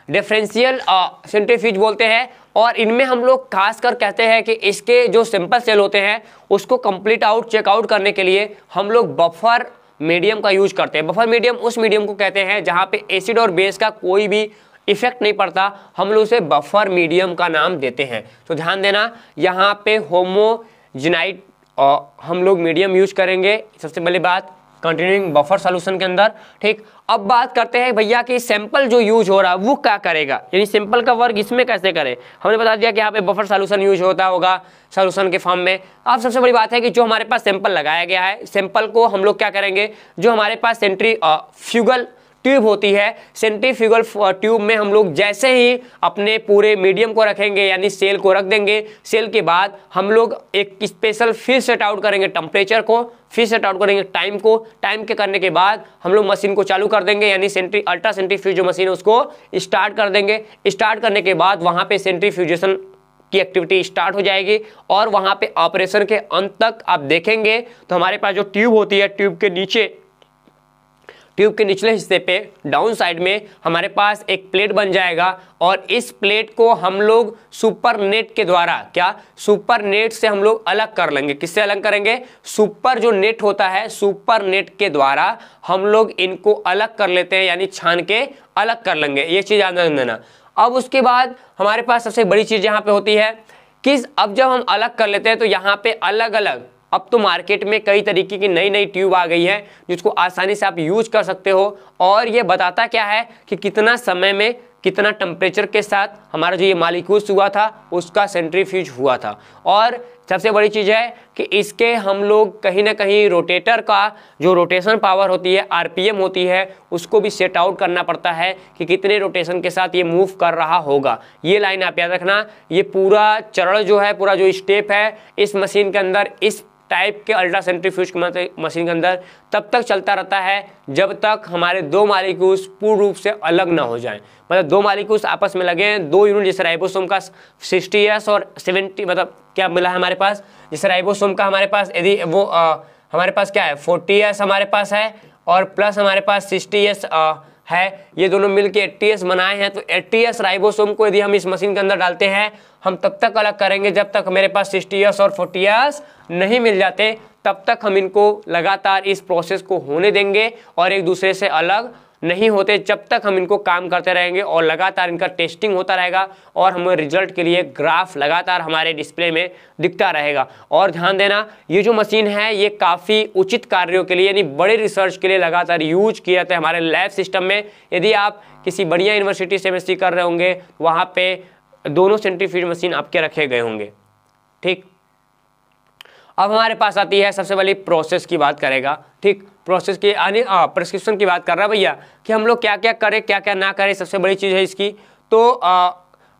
डिफरेंशियल सेंट्रीफ्यूज बोलते हैं। और इनमें हम लोग खासकर कहते हैं कि इसके जो सिंपल सेल होते हैं उसको कंप्लीट आउट, चेकआउट करने के लिए हम लोग बफर मीडियम का यूज करते हैं। बफर मीडियम उस मीडियम को कहते हैं जहाँ पे एसिड और बेस का कोई भी इफेक्ट नहीं पड़ता, हम लोग उसे बफर मीडियम का नाम देते हैं। तो ध्यान देना, यहाँ पे होमोजेनाइट हम लोग मीडियम यूज करेंगे, सबसे पहली बात कंटिन्यूइंग बफर सॉल्यूशन के अंदर। ठीक, अब बात करते हैं भैया कि सैंपल जो यूज हो रहा है वो क्या करेगा, यानी सैंपल का वर्क इसमें कैसे करे। हमने बता दिया कि यहाँ पे बफर सॉल्यूशन यूज होता होगा सॉल्यूशन के फॉर्म में। अब सबसे बड़ी बात है कि जो हमारे पास सैंपल लगाया गया है, सैंपल को हम लोग क्या करेंगे, जो हमारे पास सेंट्रीफ्यूगल ट्यूब होती है, सेंट्रीफ्यूगल ट्यूब में हम लोग जैसे ही अपने पूरे मीडियम को रखेंगे, यानी सेल को रख देंगे, सेल के बाद हम लोग एक स्पेशल फिर सेट आउट करेंगे टेम्परेचर को, फिर सेट आउट करेंगे टाइम को, टाइम के करने के बाद हम लोग मशीन को चालू कर देंगे, यानी अल्ट्रा सेंट्रीफ्यूज जो मशीन है उसको स्टार्ट कर देंगे। स्टार्ट करने के बाद वहाँ पे सेंट्रीफ्यूजेशन की एक्टिविटी स्टार्ट हो जाएगी और वहाँ पे ऑपरेशन के अंत तक आप देखेंगे तो हमारे पास जो ट्यूब होती है, ट्यूब के निचले हिस्से पे डाउन साइड में हमारे पास एक प्लेट बन जाएगा और इस प्लेट को हम लोग सुपर नेट के द्वारा, क्या सुपर नेट से हम लोग अलग कर लेंगे। किससे अलग करेंगे, सुपर जो नेट होता है, सुपर नेट के द्वारा हम लोग इनको अलग कर लेते हैं, यानी छान के अलग कर लेंगे। ये चीज याद देना। अब उसके बाद हमारे पास सबसे बड़ी चीज यहाँ पे होती है कि अब जब हम अलग कर लेते हैं तो यहाँ पे अलग अलग, अब तो मार्केट में कई तरीके की नई ट्यूब आ गई है जिसको आसानी से आप यूज कर सकते हो और ये बताता क्या है कि कितना समय में कितना टेम्परेचर के साथ हमारा जो ये मॉलिक्यूल्स हुआ था उसका सेंट्रीफ्यूज हुआ था। और सबसे बड़ी चीज़ है कि इसके हम लोग कहीं ना कहीं रोटेटर का जो रोटेशन पावर होती है, आरपीएम होती है, उसको भी सेट आउट करना पड़ता है कि कितने रोटेशन के साथ ये मूव कर रहा होगा। ये लाइन आप याद रखना। ये पूरा चरण जो है, पूरा जो स्टेप है इस मशीन के अंदर, इस टाइप के अल्ट्रा सेंट्रीफ्यूज मशीन के अंदर तब तक चलता रहता है जब तक हमारे दो मॉलिक्यूल्स पूर्ण रूप से अलग ना हो जाएं। मतलब दो मॉलिक्यूल्स आपस में लगे हैं, दो यूनिट, जैसे राइबोसोम का 60s और 70, मतलब क्या मिला है हमारे पास, जैसे राइबोसोम का हमारे पास यदि वो हमारे पास क्या है 40s हमारे पास है और प्लस हमारे पास 60s है, ये दोनों मिलके 80s बनाए हैं। तो 80s राइबोसोम को यदि हम इस मशीन के अंदर डालते हैं, हम तब तक अलग करेंगे जब तक मेरे पास 60s और 40s नहीं मिल जाते, तब तक हम इनको लगातार इस प्रोसेस को होने देंगे और एक दूसरे से अलग नहीं होते जब तक हम इनको काम करते रहेंगे और लगातार इनका टेस्टिंग होता रहेगा और हमें रिजल्ट के लिए ग्राफ लगातार हमारे डिस्प्ले में दिखता रहेगा। और ध्यान देना, ये जो मशीन है ये काफ़ी उचित कार्यों के लिए यानी बड़े रिसर्च के लिए लगातार यूज किया जाता है हमारे लैब सिस्टम में। यदि आप किसी बढ़िया यूनिवर्सिटी से एमएससी कर रहे होंगे, वहाँ पे दोनों सेंट्रीफ्यूज मशीन आपके रखे गए होंगे। ठीक, अब हमारे पास आती है सबसे पहले प्रोसेस की बात करेगा। ठीक, प्रोसेस की यानी प्रिस्क्रिप्शन की बात कर रहा है भैया कि हम लोग क्या क्या करें क्या क्या ना करें, सबसे बड़ी चीज़ है इसकी। तो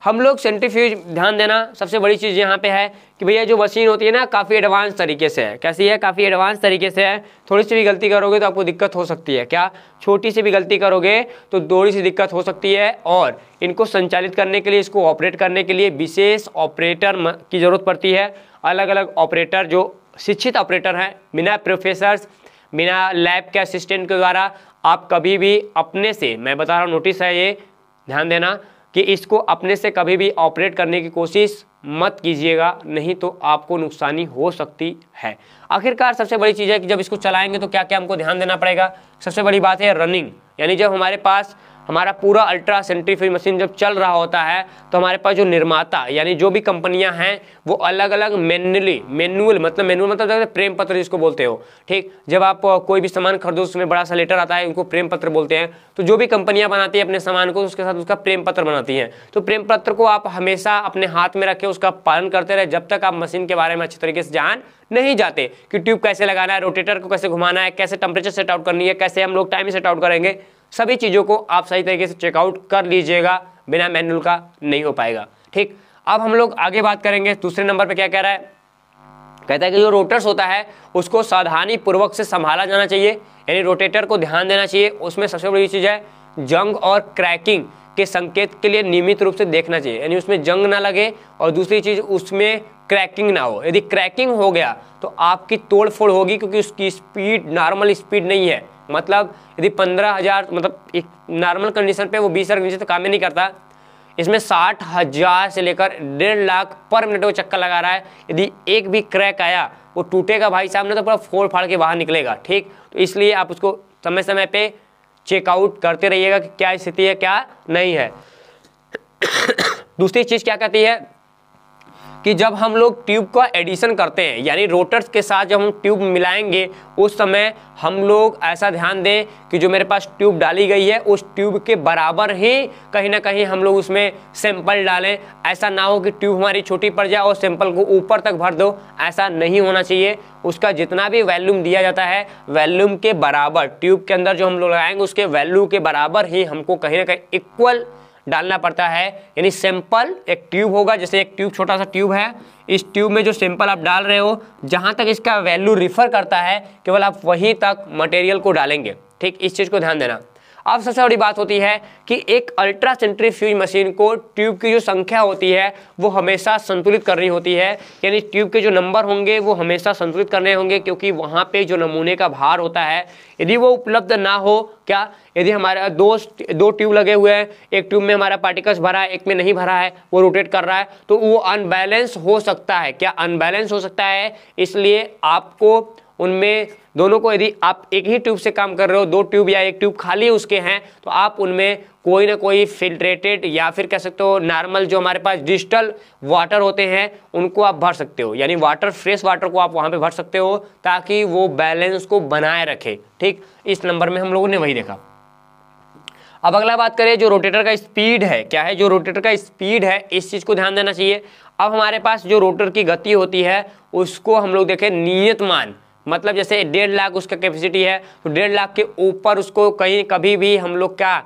हम लोग सेंट्रीफ्यूज, ध्यान देना, सबसे बड़ी चीज़ यहाँ पे है कि भैया जो मशीन होती है ना काफ़ी एडवांस तरीके से है। कैसी है? काफ़ी एडवांस तरीके से है। थोड़ी सी भी गलती करोगे तो आपको दिक्कत हो सकती है। क्या? छोटी सी भी गलती करोगे तो थोड़ी सी दिक्कत हो सकती है। और इनको संचालित करने के लिए, इसको ऑपरेट करने के लिए विशेष ऑपरेटर की ज़रूरत पड़ती है। अलग अलग ऑपरेटर जो शिक्षित ऑपरेटर हैं, बिना प्रोफेसर्स, बिना लैब के असिस्टेंट के द्वारा आप कभी भी अपने से, मैं बता रहा हूँ, नोटिस है ये, ध्यान देना कि इसको अपने से कभी भी ऑपरेट करने की कोशिश मत कीजिएगा, नहीं तो आपको नुकसानी हो सकती है। आखिरकार सबसे बड़ी चीज़ है कि जब इसको चलाएंगे तो क्या क्या हमको ध्यान देना पड़ेगा। सबसे बड़ी बात है रनिंग, यानी जब हमारे पास हमारा पूरा अल्ट्रा सेंट्रीफ्यूज मशीन जब चल रहा होता है तो हमारे पास जो निर्माता यानी जो भी कंपनियां हैं वो अलग अलग मैनुअल मतलब प्रेम पत्र जिसको बोलते हो। ठीक, जब आप कोई भी सामान खरीदो उसमें बड़ा सा लेटर आता है, उनको प्रेम पत्र बोलते हैं। तो जो भी कंपनियां बनाती है अपने सामान को, उसके साथ उसका प्रेम पत्र बनाती हैं। तो प्रेम पत्र को आप हमेशा अपने हाथ में रखें, उसका पालन करते रहे जब तक आप मशीन के बारे में अच्छी तरीके से जान नहीं जाते कि ट्यूब कैसे लगाना है, रोटेटर को कैसे घुमाना है, कैसे टेम्परेचर सेट आउट करनी है, कैसे हम लोग टाइम सेट आउट करेंगे। सभी चीज़ों को आप सही तरीके से चेकआउट कर लीजिएगा, बिना मैनुअल का नहीं हो पाएगा। ठीक, अब हम लोग आगे बात करेंगे। दूसरे नंबर पे क्या कह रहा है, कहता है कि जो रोटर्स होता है उसको सावधानी पूर्वक से संभाला जाना चाहिए, यानी रोटेटर को ध्यान देना चाहिए। उसमें सबसे बड़ी चीज़ है जंग और क्रैकिंग के संकेत के लिए नियमित रूप से देखना चाहिए, यानी उसमें जंग ना लगे और दूसरी चीज़ उसमें क्रैकिंग ना हो। यदि क्रैकिंग हो गया तो आपकी तोड़ फोड़ होगी, क्योंकि उसकी स्पीड नॉर्मल स्पीड नहीं है। मतलब यदि 15,000, मतलब एक नॉर्मल कंडीशन पे वो 20,000 के नीचे तो काम ही नहीं करता, इसमें 60,000 से लेकर 1.5 लाख पर मिनट वो चक्कर लगा रहा है। यदि एक भी क्रैक आया वो टूटेगा भाई साहब ने तो पूरा फोड़ फाड़ के बाहर निकलेगा। ठीक, तो इसलिए आप उसको समय समय पे चेकआउट करते रहिएगा कि क्या स्थिति है क्या नहीं है। दूसरी चीज़ क्या कहती है कि जब हम लोग ट्यूब का एडिशन करते हैं, यानी रोटर्स के साथ जब हम ट्यूब मिलाएंगे, उस समय हम लोग ऐसा ध्यान दें कि जो मेरे पास ट्यूब डाली गई है उस ट्यूब के बराबर ही कहीं ना कहीं हम लोग उसमें सैंपल डालें। ऐसा ना हो कि ट्यूब हमारी छोटी पड़ जाए और सैंपल को ऊपर तक भर दो, ऐसा नहीं होना चाहिए। उसका जितना भी वैल्यूम दिया जाता है, वैल्यूम के बराबर ट्यूब के अंदर जो हम लोग लगाएंगे उसके वैल्यू के बराबर ही हमको कहीं ना कहीं इक्वल डालना पड़ता है। यानी सैंपल, एक ट्यूब होगा, जैसे एक ट्यूब, छोटा सा ट्यूब है, इस ट्यूब में जो सैंपल आप डाल रहे हो, जहां तक इसका वैल्यू रिफर करता है केवल आप वहीं तक मटेरियल को डालेंगे। ठीक, इस चीज़ को ध्यान देना। अब सबसे बड़ी बात होती है कि एक अल्ट्रा सेंट्रीफ्यूज मशीन को ट्यूब की जो संख्या होती है वो हमेशा संतुलित करनी होती है, यानी ट्यूब के जो नंबर होंगे वो हमेशा संतुलित करने होंगे, क्योंकि वहाँ पे जो नमूने का भार होता है यदि वो उपलब्ध ना हो, क्या यदि हमारे दो ट्यूब लगे हुए हैं, एक ट्यूब में हमारा पार्टिकल्स भरा है, एक में नहीं भरा है, वो रोटेट कर रहा है, तो वो अनबैलेंस हो सकता है। क्या अनबैलेंस हो सकता है? इसलिए आपको उनमें दोनों को, यदि आप एक ही ट्यूब से काम कर रहे हो, दो ट्यूब या एक ट्यूब खाली उसके हैं, तो आप उनमें कोई ना कोई फिल्ट्रेटेड या फिर कह सकते हो नॉर्मल जो हमारे पास डिजिटल वाटर होते हैं उनको आप भर सकते हो, यानी वाटर, फ्रेश वाटर को आप वहाँ पे भर सकते हो ताकि वो बैलेंस को बनाए रखे। ठीक, इस नंबर में हम लोगों ने वही देखा। अब अगला बात करें जो रोटेटर का स्पीड है, क्या है जो रोटेटर का स्पीड है, इस चीज़ को ध्यान देना चाहिए। अब हमारे पास जो रोटर की गति होती है उसको हम लोग देखें नियत मान, मतलब जैसे 1.5 लाख उसका कैपेसिटी है तो 1.5 लाख के ऊपर उसको कहीं कभी भी हम लोग क्या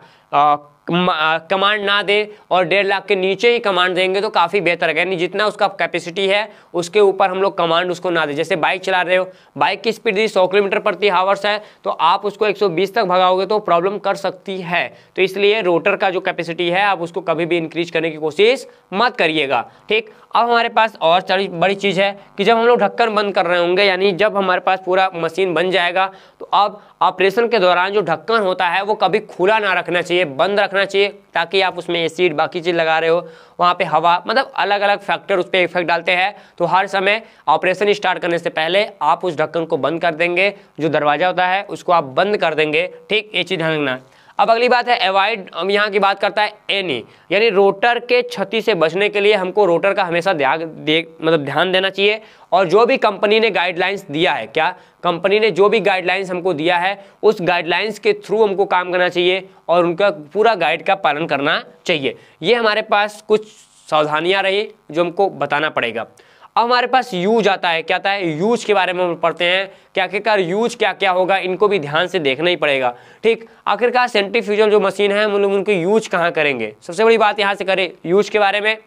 कमांड ना दे और 1.5 लाख के नीचे ही कमांड देंगे तो काफ़ी बेहतर है। यानी जितना उसका कैपेसिटी है उसके ऊपर हम लोग कमांड उसको ना दे। जैसे बाइक चला रहे हो, बाइक की स्पीड यदि 100 किलोमीटर प्रति आवर्स है तो आप उसको 120 तक भगाओगे तो प्रॉब्लम कर सकती है। तो इसलिए रोटर का जो कैपेसिटी है आप उसको कभी भी इंक्रीज करने की कोशिश मत करिएगा, ठीक। अब हमारे पास और बड़ी चीज़ है कि जब हम लोग ढक्कन बंद कर रहे होंगे, यानी जब हमारे पास पूरा मशीन बन जाएगा तो अब ऑपरेशन के दौरान जो ढक्कन होता है वो कभी खुला ना रखना चाहिए, बंद रखना चाहिए, ताकि आप उसमें एसिड बाकी चीज़ लगा रहे हो वहाँ पे हवा, मतलब अलग अलग फैक्टर उस पर इफेक्ट डालते हैं। तो हर समय ऑपरेशन स्टार्ट करने से पहले आप उस ढक्कन को बंद कर देंगे, जो दरवाजा होता है उसको आप बंद कर देंगे, ठीक। ये चीज़ ध्यान रखना। अब अगली बात है अवॉइड, यहाँ की बात करता है एनी, यानी रोटर के क्षति से बचने के लिए हमको रोटर का हमेशा ध्यान देना चाहिए। और जो भी कंपनी ने गाइडलाइंस दिया है, क्या कंपनी ने जो भी गाइडलाइंस हमको दिया है उस गाइडलाइंस के थ्रू हमको काम करना चाहिए और उनका पूरा गाइड का पालन करना चाहिए। ये हमारे पास कुछ सावधानियाँ रही जो हमको बताना पड़ेगा। अब हमारे पास यूज आता है, क्या आता है यूज के बारे में हम पढ़ते हैं कि आखिरकार यूज क्या क्या होगा, इनको भी ध्यान से देखना ही पड़ेगा, ठीक। आखिरकार सेंट्रीफ्यूजल जो मशीन है हम लोग उनको यूज कहाँ करेंगे, सबसे बड़ी बात यहाँ से करें यूज के बारे में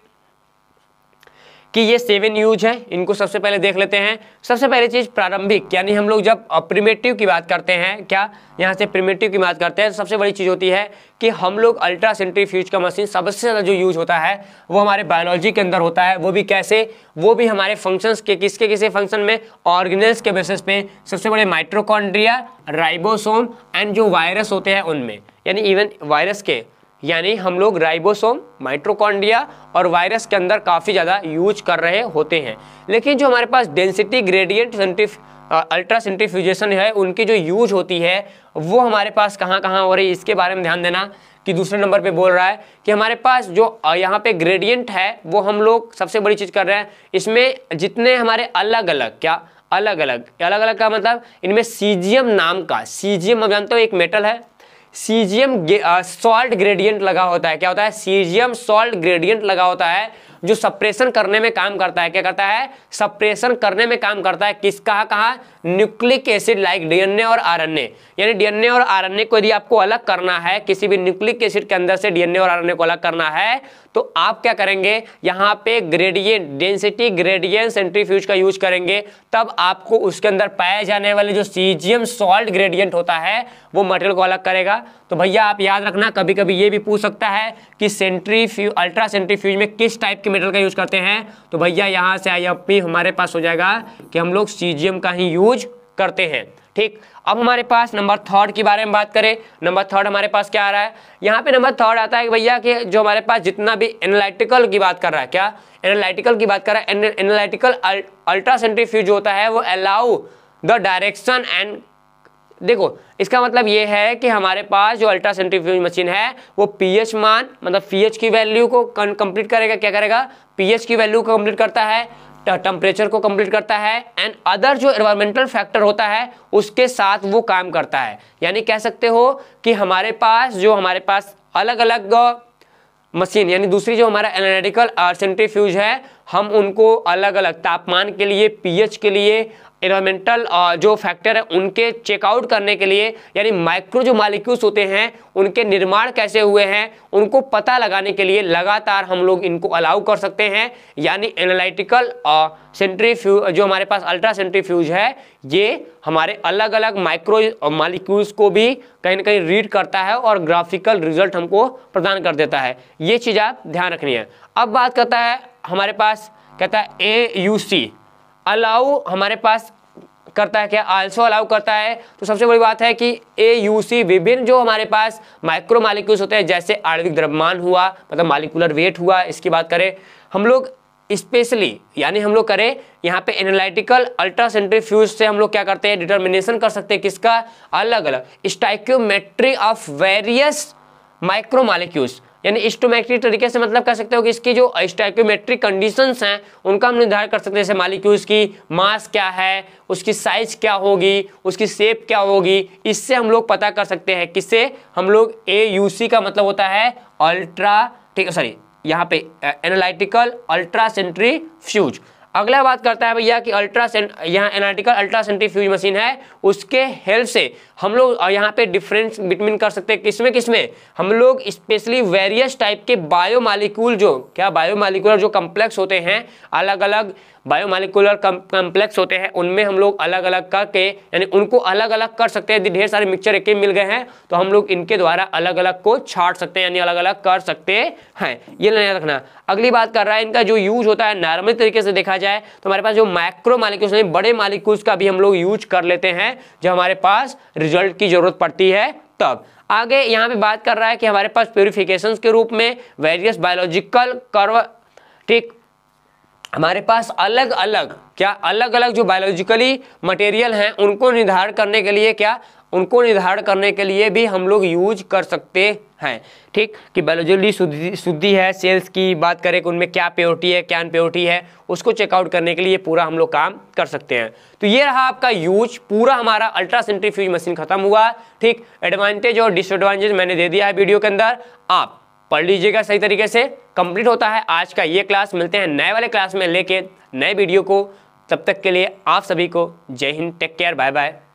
कि ये 7 यूज है, इनको सबसे पहले देख लेते हैं। सबसे पहली चीज़ प्रारंभिक, यानी हम लोग जब प्रिमिटिव की बात करते हैं, क्या यहाँ से प्रिमिटिव की बात करते हैं, सबसे बड़ी चीज़ होती है कि हम लोग अल्ट्रा सेंट्रीफ्यूज का मशीन सबसे ज़्यादा जो यूज होता है वो हमारे बायोलॉजी के अंदर होता है। वो भी कैसे, वो भी हमारे फंक्शंस के किसी फंक्शन में ऑर्गेनेल्स के बेसिस पे, सबसे बड़े माइटोकॉन्ड्रिया, राइबोसोम एंड जो वायरस होते हैं उनमें, यानी इवन वायरस के, यानी हम लोग राइबोसोम, माइटोकॉन्ड्रिया और वायरस के अंदर काफ़ी ज़्यादा यूज कर रहे होते हैं। लेकिन जो हमारे पास डेंसिटी ग्रेडियंट अल्ट्रा सेंट्रीफ्यूजेशन है उनकी जो यूज होती है वो हमारे पास कहाँ कहाँ हो रही है, इसके बारे में ध्यान देना। कि दूसरे नंबर पे बोल रहा है कि हमारे पास जो यहाँ पे ग्रेडियंट है वो हम लोग सबसे बड़ी चीज़ कर रहे हैं, इसमें जितने हमारे अलग अलग का मतलब इनमें सीजियम नाम का, सीजियम आप जानते हो एक मेटल है, सीजियम सॉल्ट ग्रेडियंट लगा होता है। क्या होता है, सीजियम सॉल्ट ग्रेडियंट लगा होता है जो सप्रेशन करने में काम करता है। क्या करता है, सप्रेशन करने में काम करता है। किसका, कहा, न्यूक्लिक एसिड लाइक डीएनए और आरएनए, यानी डीएनए और आरएनए को यदि आपको अलग करना है, किसी भी न्यूक्लिक एसिड के अंदर से डीएनए और आरएनए को अलग करना है तो आप क्या करेंगे, यहाँ पे ग्रेडियंट, डेंसिटी ग्रेडियंट सेंट्रीफ्यूज का यूज करेंगे, तब आपको उसके अंदर पाए जाने वाले जो सीजियम सॉल्ट ग्रेडियंट होता है वो मटेरियल को अलग करेगा। तो भैया आप याद रखना, कभी कभी ये भी पूछ सकता है कि सेंट्रीफ्यूज, अल्ट्रा सेंट्रीफ्यूज में किस टाइप के मेटल का यूज करते हैं, तो भैया यहाँ से आई हमारे पास हो जाएगा कि हम लोग सीजियम का ही यूज करते हैं, ठीक। अब हमारे पास नंबर 3 के बारे में बात करें। नंबर 3 हमारे पास क्या आ रहा है, यहाँ पे नंबर 3 आता है कि भैया कि जो हमारे पास जितना भी एनालिटिकल की बात कर रहा है, क्या एनालिटिकल की बात कर रहा है, एनालिटिकल अल्ट्रा सेंट्रीफ्यूज होता है वो अलाउ द डायरेक्शन एंड, देखो इसका मतलब ये है कि हमारे पास जो अल्ट्रा सेंट्रीफ्यूज मशीन है वो पीएच मान, मतलब पीएच की वैल्यू को कंप्लीट करेगा। क्या करेगा, पीएच की वैल्यू को कंप्लीट करता है, टेम्परेचर को कंप्लीट करता है एंड अदर जो एनवायरमेंटल फैक्टर होता है उसके साथ वो काम करता है। यानी कह सकते हो कि हमारे पास अलग अलग मशीन, यानी दूसरी जो हमारा एनालिटिकल सेंट्रीफ्यूज है हम उनको अलग अलग तापमान के लिए, पीएच के लिए, एनवायरमेंटल जो फैक्टर है उनके चेकआउट करने के लिए, यानी माइक्रो जो मॉलिक्यूल्स होते हैं उनके निर्माण कैसे हुए हैं उनको पता लगाने के लिए लगातार हम लोग इनको अलाउ कर सकते हैं। यानी एनालिटिकल सेंट्रीफ्यूज जो हमारे पास अल्ट्रा सेंट्रीफ्यूज है ये हमारे अलग अलग माइक्रो मॉलिक्यूल्स को भी कहीं ना कहीं रीड करता है और ग्राफिकल रिजल्ट हमको प्रदान कर देता है। ये चीज़ आप ध्यान रखनी है। अब बात करता है हमारे पास, कहता है AUC अलाउ, हमारे पास करता है क्या, आल्सो अलाउ करता है। तो सबसे बड़ी बात है कि AUC विभिन्न जो हमारे पास माइक्रो मॉलिक्यूल्स होते हैं, जैसे आणविक द्रव्यमान हुआ, मतलब मॉलिक्यूलर वेट हुआ, इसकी बात करें हम लोग स्पेशली, यानी हम लोग करें यहाँ पे एनालिटिकल अल्ट्रा सेंट्रीफ्यूज से हम लोग क्या करते हैं, डिटर्मिनेशन कर सकते हैं किसका, अलग अलग stoichiometry of various micro molecules, यानी स्टोमेट्रिक तरीके से मतलब कह सकते हो कि इसकी जो स्टोइकोमेट्रिक कंडीशंस हैं उनका हम निर्धारण कर सकते हैं। जैसे मॉलिक्यूल्स की मास क्या है, उसकी साइज क्या होगी, उसकी शेप क्या होगी, इससे हम लोग पता कर सकते हैं। किससे? हम लोग AUC का मतलब होता है अल्ट्रा, ठीक है, सॉरी यहाँ पे एनालिटिकल अल्ट्रासेंट्रीफ्यूज। अगला बात करता है भैया कि यहाँ एनालिटिकल अल्ट्रासेंट्रीफ्यूज मशीन है, उसके हेल्प से हम लोग यहाँ पे डिफरेंस बिटवीन कर सकते हैं। किसमें हम लोग स्पेशली वेरियस टाइप के बायोमॉलिक्यूल, जो क्या बायोमॉलिक्यूलर जो कम्प्लेक्स होते हैं, अलग अलग बायोमॉलिक्यूलर कम्प्लेक्स होते हैं, उनमें हम लोग अलग अलग करके यानी उनको अलग अलग कर सकते हैं। ढेर सारे मिक्सचर एक मिल गए हैं तो हम लोग इनके द्वारा अलग अलग को छाट सकते हैं, यानी अलग अलग कर सकते हैं। ये नहीं रखना। अगली बात कर रहा है इनका जो यूज होता है नॉर्मल तरीके से देखा जाए तो हमारे पास जो माइक्रो मॉलिक्यूल्स यानी बड़े मॉलिक्यूल्स का भी हम लोग यूज कर लेते हैं जब हमारे पास रिजल्ट की जरूरत पड़ती है तब। आगे यहाँ पे बात कर रहा है कि हमारे पास प्यूरिफिकेशन के रूप में वेरियस बायोलॉजिकल कर्व, ठीक, हमारे पास अलग अलग जो बायोलॉजिकली मटेरियल हैं उनको निर्धारण करने के लिए भी हम लोग यूज कर सकते हैं। ठीक, कि बायोलॉजिकली शुद्धि है सेल्स की बात करें कि उनमें क्या प्योरिटी है क्या अनप्योरिटी है, उसको चेकआउट करने के लिए पूरा हम लोग काम कर सकते हैं। तो ये रहा आपका यूज, पूरा हमारा अल्ट्रासेंट्रीफ्यूज मशीन खत्म हुआ। ठीक, एडवांटेज और डिसएडवांटेज मैंने दे दिया है वीडियो के अंदर, आप पढ़ लीजिएगा सही तरीके से। कंप्लीट होता है आज का ये क्लास। मिलते हैं नए वाले क्लास में लेके नए वीडियो को। तब तक के लिए आप सभी को जय हिंद, टेक केयर, बाय बाय।